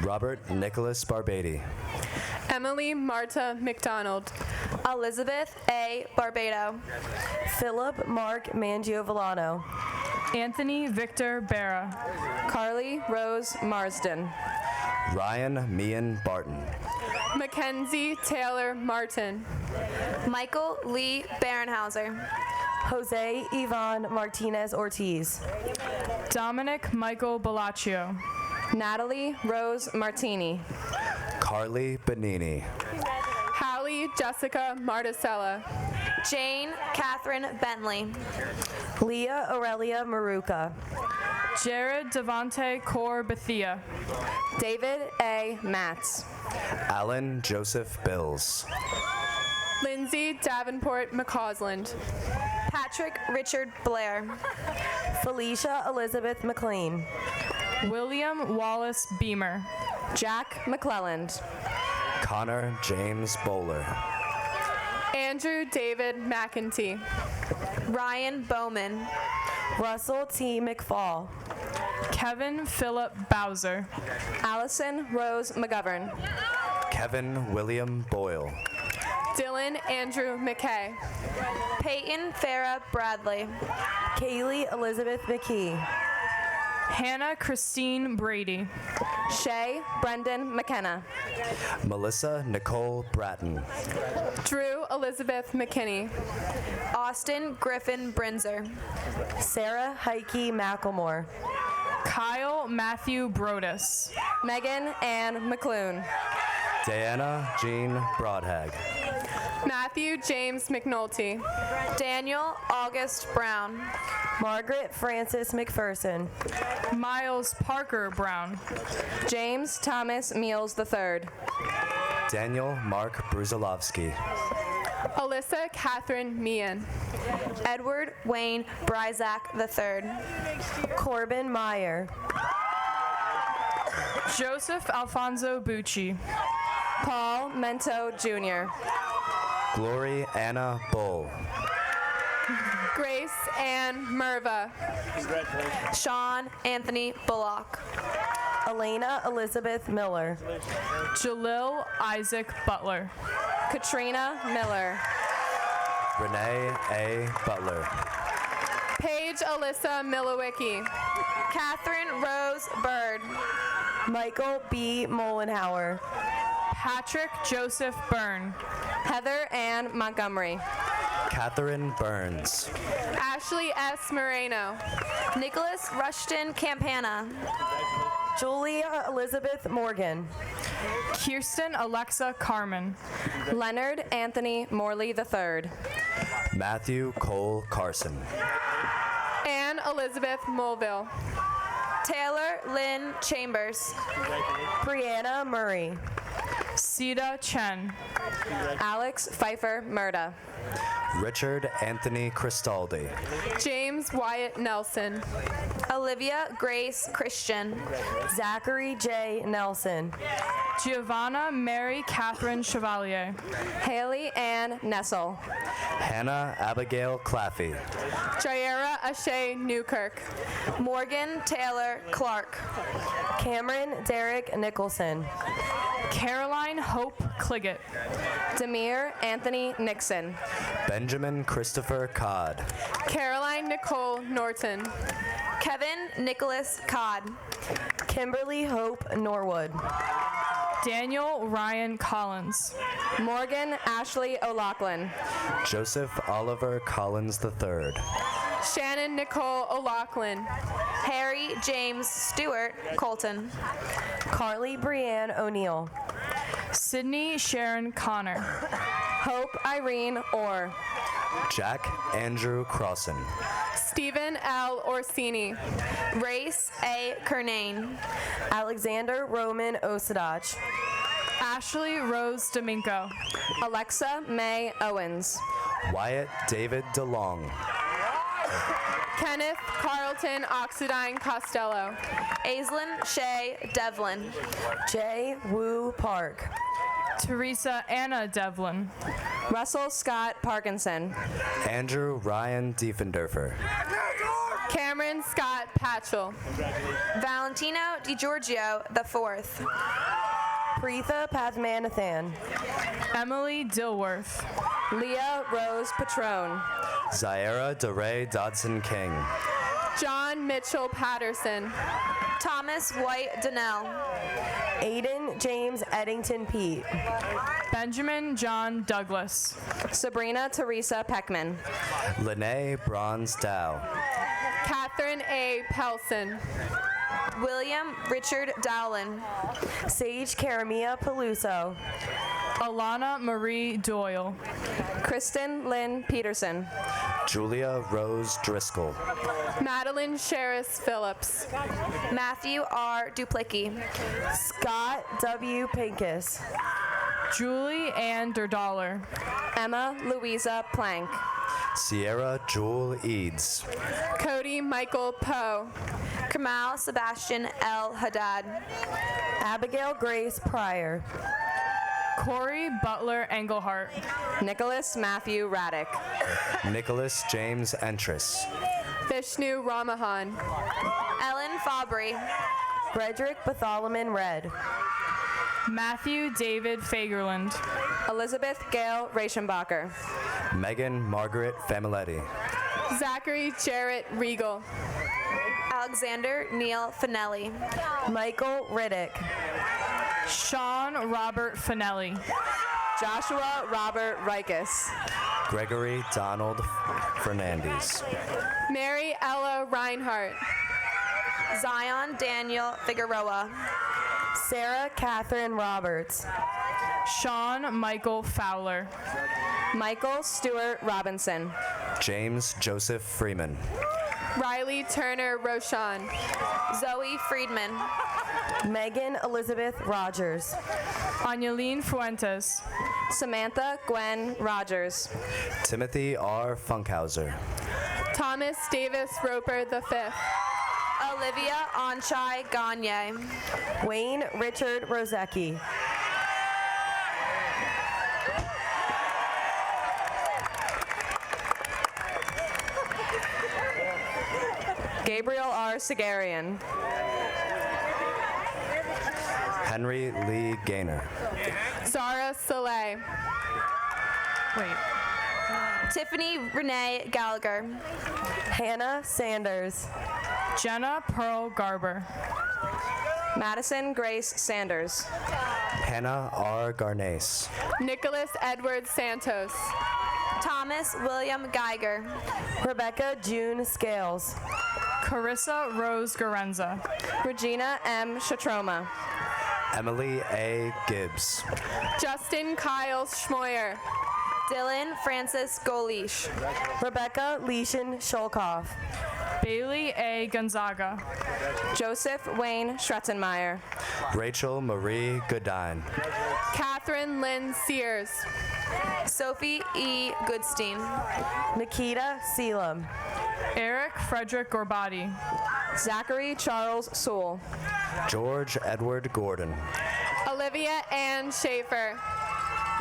Robert Nicholas Barbady. Emily Marta McDonald. Elizabeth A. Barbado. Philip Mark Mangiovillano. Anthony Victor Barra. Carly Rose Marsden. Ryan Meehan Barton. Mackenzie Taylor Martin. Michael Lee Barenhauser. Jose Ivan Martinez Ortiz. Dominic Michael Bellaccio. Natalie Rose Martini. Carly Benini. Hallie Jessica Marticella. Jane Catherine Bentley. Leah Aurelia Maruka. Jared Devonte Cor Bethia. David A. Matz. Alan Joseph Bills. Lindsay Davenport McCausland. Patrick Richard Blair. Felicia Elizabeth McLean. William Wallace Beamer. Jack McClelland. Connor James Bowler. Andrew David McEntee. Ryan Bowman. Russell T. McFall. Kevin Philip Bowser. Allison Rose McGovern. Kevin William Boyle. Dylan Andrew McKay. Peyton Farah Bradley. Kaylee Elizabeth McKee. Hannah Christine Brady. Shay Brendan McKenna. Melissa Nicole Bratton. Drew Elizabeth McKinney. Austin Griffin Brinzer. Sarah Heike McElmore. Kyle Matthew Brodus. Megan Ann McClune. Diana Jean Broadhag. Matthew James McNulty. Daniel August Brown. Margaret Francis McPherson. Miles Parker Brown. James Thomas Meals III. Daniel Mark Brusilowski. Alyssa Catherine Meehan. Edward Wayne Bryzak III. Corbin Meyer. Joseph Alfonso Bucci. Paul Mento Jr. Glory Anna Bull. Grace Ann Merva. Sean Anthony Bullock. Elena Elizabeth Miller. Jalil Isaac Butler. Katrina Miller. Renee A. Butler. Paige Alyssa Milowicki. Catherine Rose Bird. Michael B. Mollenhauer. Patrick Joseph Byrne. Heather Ann Montgomery. Catherine Burns. Ashley S. Moreno. Nicholas Rushton Campana. Julia Elizabeth Morgan. Kirsten Alexa Carmen. Leonard Anthony Morley III. Matthew Cole Carson. Anne Elizabeth Mulville. Taylor Lynn Chambers. Brianna Murray. Sita Chen. Alex Pfeiffer Murda. Richard Anthony Cristaldi. James Wyatt Nelson. Olivia Grace Christian. Zachary J. Nelson. Giovanna Mary Catherine Chevalier. Haley Ann Nessel. Hannah Abigail Claffey. Jaira Ashay Newkirk. Morgan Taylor Clark. Cameron Derek Nicholson. Caroline Hope Cliggett. Demir Anthony Nixon. Benjamin Christopher Codd. Caroline Nicole Norton. Kevin Nicholas Codd. Kimberly Hope Norwood. Daniel Ryan Collins. Morgan Ashley O'Loughlin. Joseph Oliver Collins III. Shannon Nicole O'Loughlin. Harry James Stewart Colton. Carly Brianne O'Neill. Sydney Sharon Connor. Hope Irene Orr. Jack Andrew Crossan. Stephen L. Orsini. Race A. Kernane. Alexander Roman Osadach. Ashley Rose Domingo. Alexa May Owens. Wyatt David DeLong. Kenneth Carlton Oxidine Costello. Aislinn Shea Devlin. J. Wu Park. Teresa Anna Devlin. Russell Scott Parkinson. Andrew Ryan Diefendorfer. Cameron Scott Patchell. Valentino DiGiorgio IV. Preetha Padmanathan. Emily Dilworth. Leah Rose Patron. Zaira DeRay Dodson King. John Mitchell Patterson. Thomas White Donnell. Aiden James Eddington Pete. Benjamin John Douglas. Sabrina Teresa Peckman. Lene Bronze Dow. Catherine A. Pelson. William Richard Dowlin. Sage Karamia Peluso. Alana Marie Doyle. Kristen Lynn Peterson. Julia Rose Driscoll. Madeline Sherris Phillips. Matthew R. Duplicki. Scott W. Pincus. Julie Ann Derdaller. Emma Louisa Plank. Sierra Jewel Eads. Cody Michael Poe. Kamal Sebastian L. Haddad. Abigail Grace Pryor. Corey Butler Engelhart. Nicholas Matthew Raddick. Nicholas James Entris. Vishnu Ramahan. Ellen Fabry. Frederick Bartholomew Red. Matthew David Fagerland. Elizabeth Gail Reichenbacher. Megan Margaret Familetti. Zachary Jarrett Regal. Alexander Neil Finelli. Michael Riddick. Sean Robert Finelli. Joshua Robert Rikus. Gregory Donald Fernandez. Mary Ella Reinhardt. Zion Daniel Figueroa. Sarah Catherine Roberts. Sean Michael Fowler. Michael Stewart Robinson. James Joseph Freeman. Riley Turner Roshan. Zoe Friedman. Megan Elizabeth Rogers. Angeline Fuentes. Samantha Gwen Rogers. Timothy R. Funkhauser. Thomas Davis Roper V. Olivia Onchai Gagne. Wayne Richard Rozecki. Gabriel R. Sagarian. Henry Lee Gaynor. Zara Soleil. Wait. Tiffany Renee Gallagher. Hannah Sanders. Jenna Pearl Garber. Madison Grace Sanders. Hannah R. Garnace. Nicholas Edward Santos. Thomas William Geiger. Rebecca June Scales. Carissa Rose Garenza. Regina M. Shatroma. Emily A. Gibbs. Justin Kyle Schmoyer. Dylan Francis Golish. Rebecca Leishan Sholkoff. Bailey A. Gonzaga. Joseph Wayne Schrettenmeyer. Rachel Marie Godine. Catherine Lynn Sears. Sophie E. Goodstein. Nikita Selam. Eric Frederick Gorbati. Zachary Charles Sewell. George Edward Gordon. Olivia Ann Schaefer.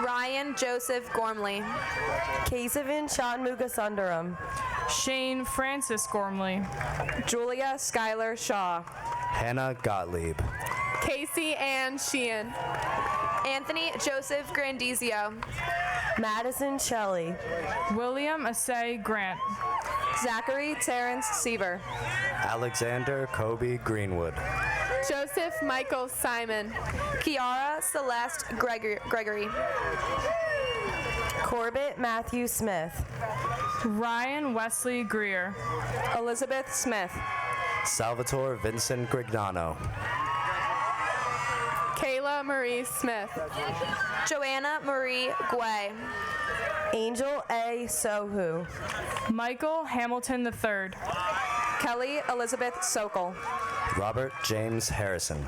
Ryan Joseph Gormley. Kesavan Shanmugasundaram. Shane Francis Gormley. Julia Schuyler Shaw. Hannah Gottlieb. Casey Ann Sheehan. Anthony Joseph Grandizio. Madison Shelley. William Assay Grant. Zachary Terrence Seaver. Alexander Kobe Greenwood. Joseph Michael Simon. Kiara Celeste Gregory. Corbett Matthew Smith. Ryan Wesley Greer. Elizabeth Smith. Salvatore Vincent Grignano. Kayla Marie Smith. Joanna Marie Guay. Angel A. Sohu. Michael Hamilton III. Kelly Elizabeth Sokol. Robert James Harrison.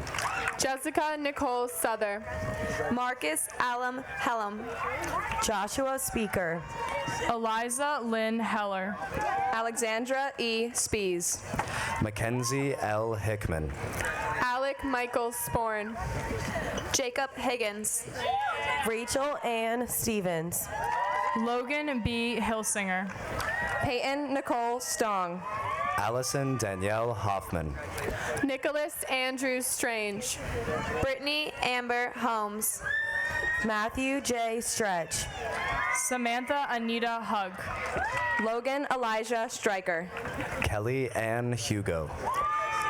Jessica Nicole Souther. Marcus Alum Hellam. Joshua Speaker. Eliza Lynn Heller. Alexandra E. Spees. Mackenzie L. Hickman. Alec Michael Sporn. Jacob Higgins. Rachel Ann Stevens. Logan B. Hilsinger. Peyton Nicole Stong. Allison Danielle Hoffman. Nicholas Andrew Strange. Brittany Amber Holmes. Matthew J. Stretch. Samantha Anita Hug. Logan Elijah Stryker. Kelly Ann Hugo.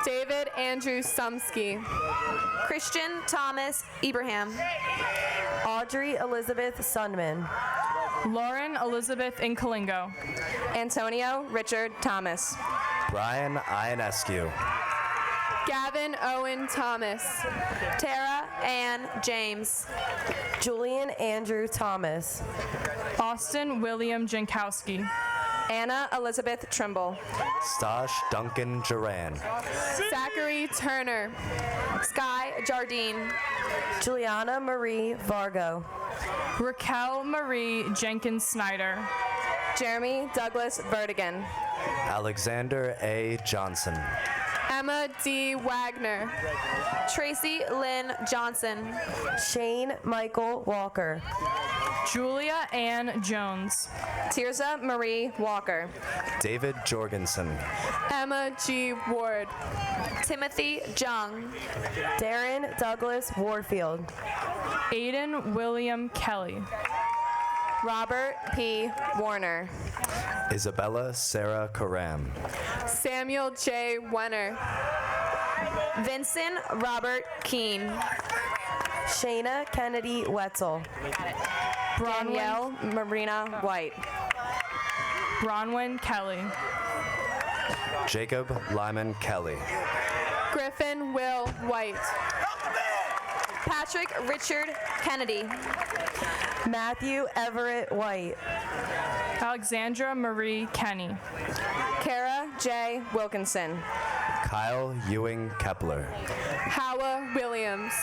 David Andrew Sumsky. Christian Thomas Ibrahim. Audrey Elizabeth Sunman. Lauren Elizabeth Inkalingo. Antonio Richard Thomas. Brian Ionescu. Gavin Owen Thomas. Tara Ann James. Julian Andrew Thomas. Austin William Jankowski. Anna Elizabeth Trimble. Stosh Duncan Duran. Zachary Turner. Sky Jardine. Juliana Marie Vargo. Raquel Marie Jenkins Snyder. Jeremy Douglas Vertigan. Alexander A. Johnson. Emma D. Wagner. Tracy Lynn Johnson. Shane Michael Walker. Julia Ann Jones. Tirza Marie Walker. David Jorgensen. Emma G. Ward. Timothy Jung. Darren Douglas Warfield. Aiden William Kelly. Robert P. Warner. Isabella Sarah Karam. Samuel J. Wenner. Vincent Robert Keene. Shayna Kennedy Wetzel. Danielle Marina White. Bronwyn Kelly. Jacob Lyman Kelly. Griffin Will White. Patrick Richard Kennedy. Matthew Everett White. Alexandra Marie Kenny. Kara J. Wilkinson. Kyle Ewing Kepler. Howa Williams.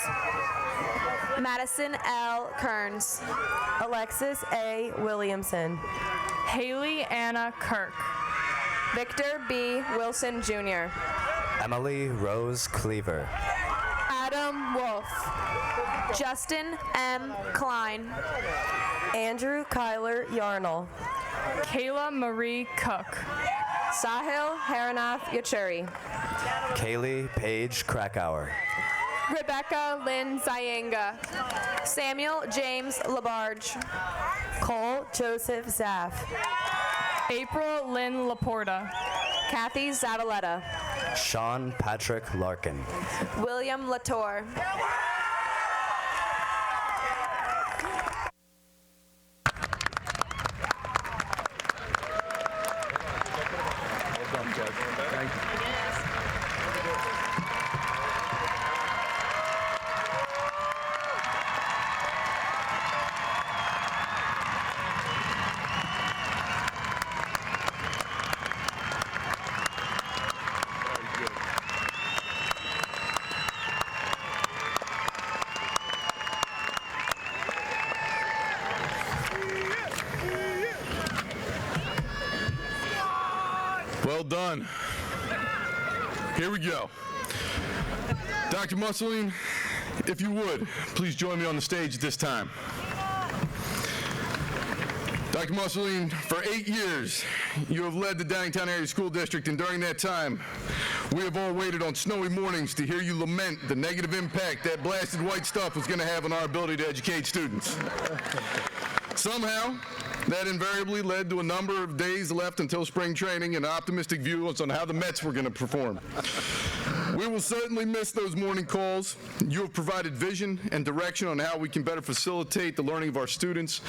Madison L. Kearns. Alexis A. Williamson. Haley Anna Kirk. Victor B. Wilson Jr. Emily Rose Cleaver. Adam Wolf. Justin M. Klein. Andrew Kyler Yarnell. Kayla Marie Cook. Sahil Haranath Yachuri. Kaylee Paige Krakauer. Rebecca Lynn Zayanga. Samuel James Labarge. Cole Joseph Zaff. April Lynn Laporta. Kathy Zavaleta. Sean Patrick Larkin. William Latour. done. Here we go. Dr. Mussolini, if you would, please join me on the stage at this time. Dr. Mussolini, for 8 years, you have led the Downingtown Area School District, and during that time, we have all waited on snowy mornings to hear you lament the negative impact that blasted white stuff was going to have on our ability to educate students. Somehow, that invariably led to a number of days left until spring training and optimistic views on how the Mets were going to perform. We will certainly miss those morning calls. You have provided vision and direction on how we can better facilitate the learning of our students,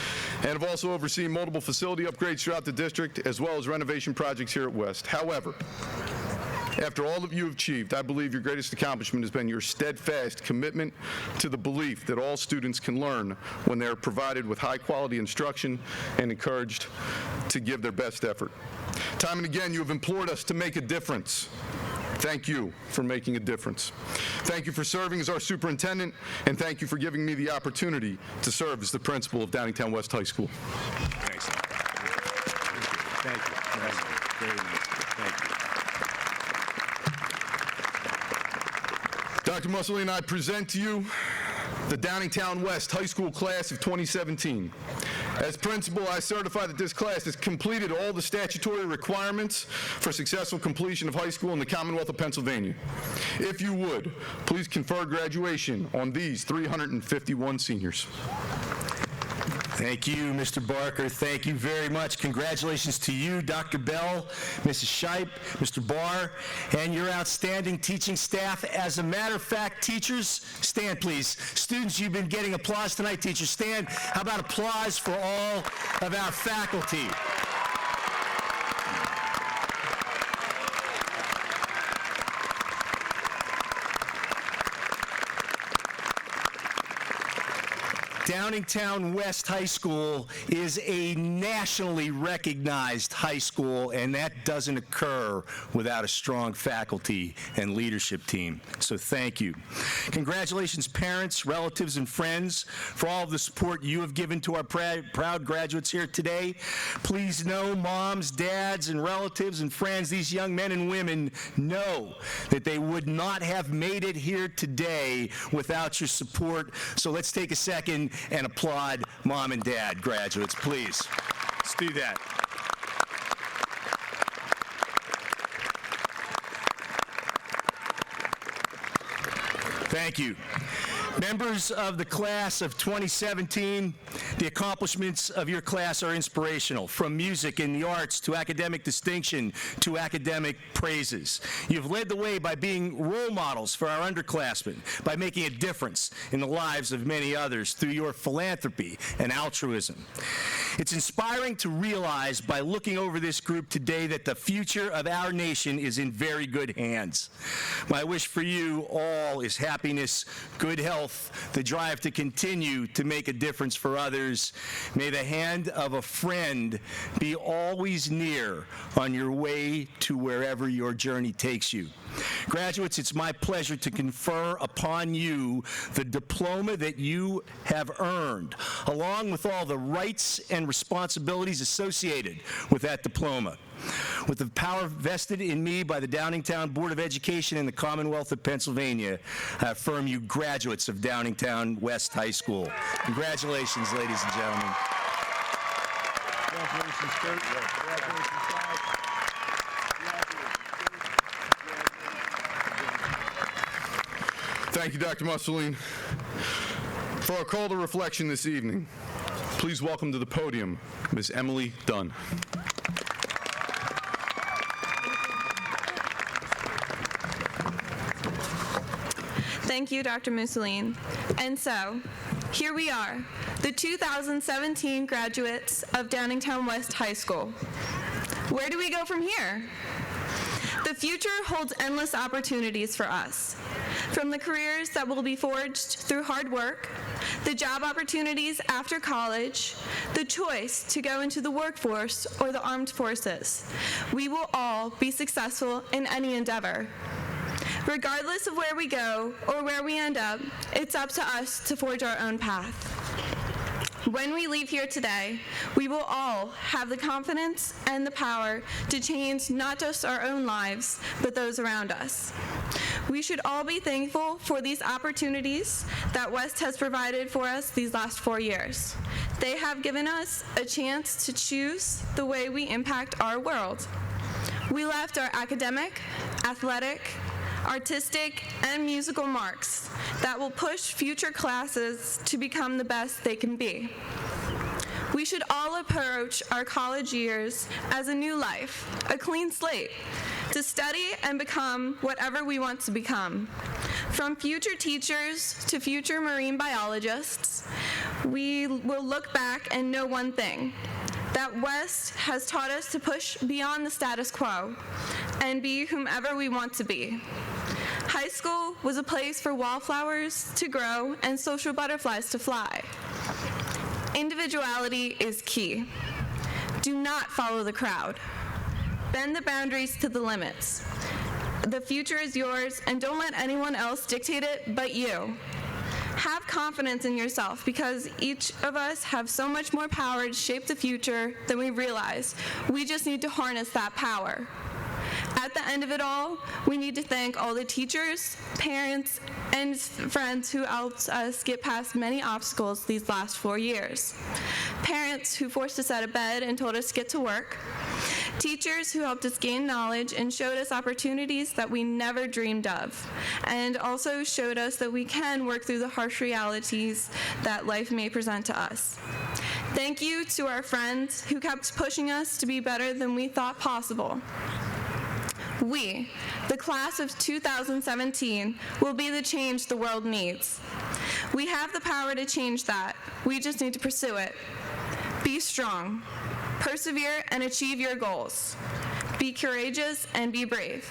and have also overseen multiple facility upgrades throughout the district, as well as renovation projects here at West. However, after all that you have achieved, I believe your greatest accomplishment has been your steadfast commitment to the belief that all students can learn when they are provided with high-quality instruction and encouraged to give their best effort. Time and again, you have implored us to make a difference. Thank you for making a difference. Thank you for serving as our superintendent, and thank you for giving me the opportunity to serve as the principal of Downingtown West High School. Thanks. Thank you. Very nice. Thank you. Dr. Mussolini, I present to you the Downingtown West High School class of 2017. As principal, I certify that this class has completed all the statutory requirements for successful completion of high school in the Commonwealth of Pennsylvania. If you would, please confer graduation on these 351 seniors. Thank you, Mr. Barker. Thank you very much. Congratulations to you, Dr. Bell, Mrs. Shipe, Mr. Barr, and your outstanding teaching staff. As a matter of fact, teachers, stand please. Students, you've been getting applause tonight. Teachers, stand. How about applause for all of our faculty? Downingtown West High School is a nationally recognized high school, and that doesn't occur without a strong faculty and leadership team. So thank you. Congratulations, parents, relatives, and friends, for all of the support you have given to our proud graduates here today. Please know, moms, dads, and relatives and friends, these young men and women know that they would not have made it here today without your support. So let's take a second and applaud mom and dad, graduates, please. Let's do that. Thank you. Members of the class of 2017, the accomplishments of your class are inspirational, from music and the arts to academic distinction to academic praises. You've led the way by being role models for our underclassmen, by making a difference in the lives of many others through your philanthropy and altruism. It's inspiring to realize by looking over this group today that the future of our nation is in very good hands. My wish for you all is happiness, good health, the drive to continue to make a difference for others. May the hand of a friend be always near on your way to wherever your journey takes you. Graduates, it's my pleasure to confer upon you the diploma that you have earned, along with all the rights and responsibilities associated with that diploma. With the power vested in me by the Downingtown Board of Education and the Commonwealth of Pennsylvania, I affirm you graduates of Downingtown West High School. Congratulations, ladies and gentlemen. Congratulations, Kurt. Congratulations, guys. Thank you, Dr. Mussolini. For our call to reflection this evening, please welcome to the podium Ms. Emily Dunn. Thank you, Dr. Mussolini. And so, here we are, the 2017 graduates of Downingtown West High School. Where do we go from here? The future holds endless opportunities for us, from the careers that will be forged through hard work, the job opportunities after college, the choice to go into the workforce or the armed forces. We will all be successful in any endeavor. Regardless of where we go or where we end up, it's up to us to forge our own path. When we leave here today, we will all have the confidence and the power to change not just our own lives, but those around us. We should all be thankful for these opportunities that West has provided for us these last 4 years. They have given us a chance to choose the way we impact our world. We left our academic, athletic, artistic, and musical marks that will push future classes to become the best they can be. We should all approach our college years as a new life, a clean slate, to study and become whatever we want to become. From future teachers to future marine biologists, we will look back and know one thing, that West has taught us to push beyond the status quo and be whomever we want to be. High school was a place for wallflowers to grow and social butterflies to fly. Individuality is key. Do not follow the crowd. Bend the boundaries to the limits. The future is yours, and don't let anyone else dictate it but you. Have confidence in yourself, because each of us have so much more power to shape the future than we realize. We just need to harness that power. At the end of it all, we need to thank all the teachers, parents, and friends who helped us get past many obstacles these last 4 years. Parents who forced us out of bed and told us to get to work. Teachers who helped us gain knowledge and showed us opportunities that we never dreamed of, and also showed us that we can work through the harsh realities that life may present to us. Thank you to our friends who kept pushing us to be better than we thought possible. We, the class of 2017, will be the change the world needs. We have the power to change that. We just need to pursue it. Be strong. Persevere and achieve your goals. Be courageous and be brave.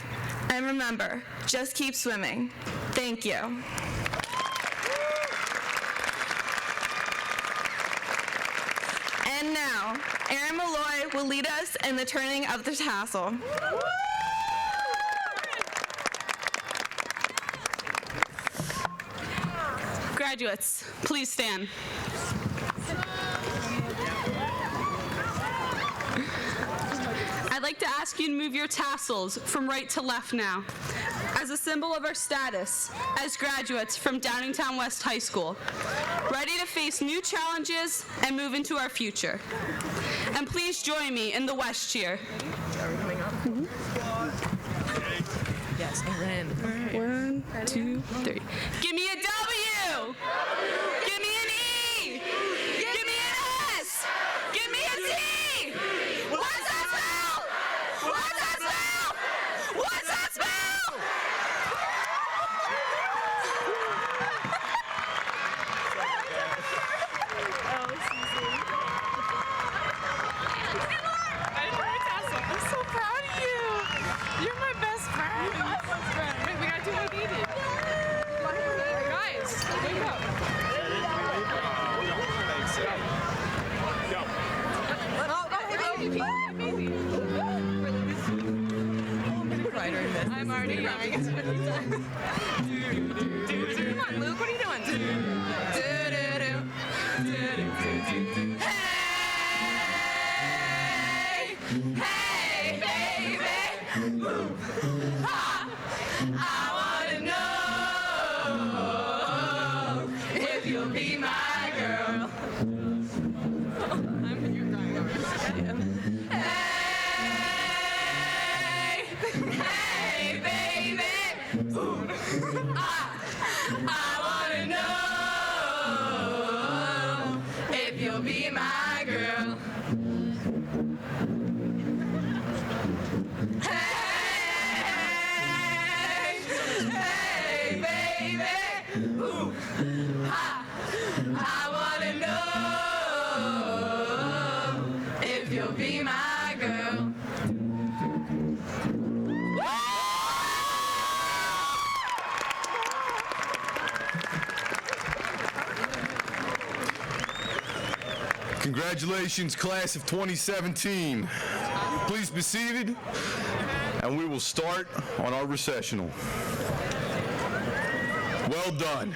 And remember, just keep swimming. Thank you. And now, Erin Malloy will lead us in the turning of the tassel. Graduates, please stand. I'd like to ask you to move your tassels from right to left now, as a symbol of our status as graduates from Downingtown West High School, ready to face new challenges and move into our future. And please join me in the West cheer. Are we coming up? Yes, Erin. 1, 2, 3. Give me a W! Give me an E! Give me an S! Give me a T! What's that spell? What's that spell? What's that spell? I'm so proud of you. You're my best friend. Wait, we gotta do what we needed. Guys, wake up. I'm already crying. Come on, Luke, what are you doing? Hey, baby. Ha! I wanna know if you'll be my girl. Hey, baby. Ooh. I wanna know if you'll be my girl. Hey, baby. Ooh. I wanna know if you'll be my girl. Congratulations, class of 2017. Please be seated, and we will start on our recessional. Well done.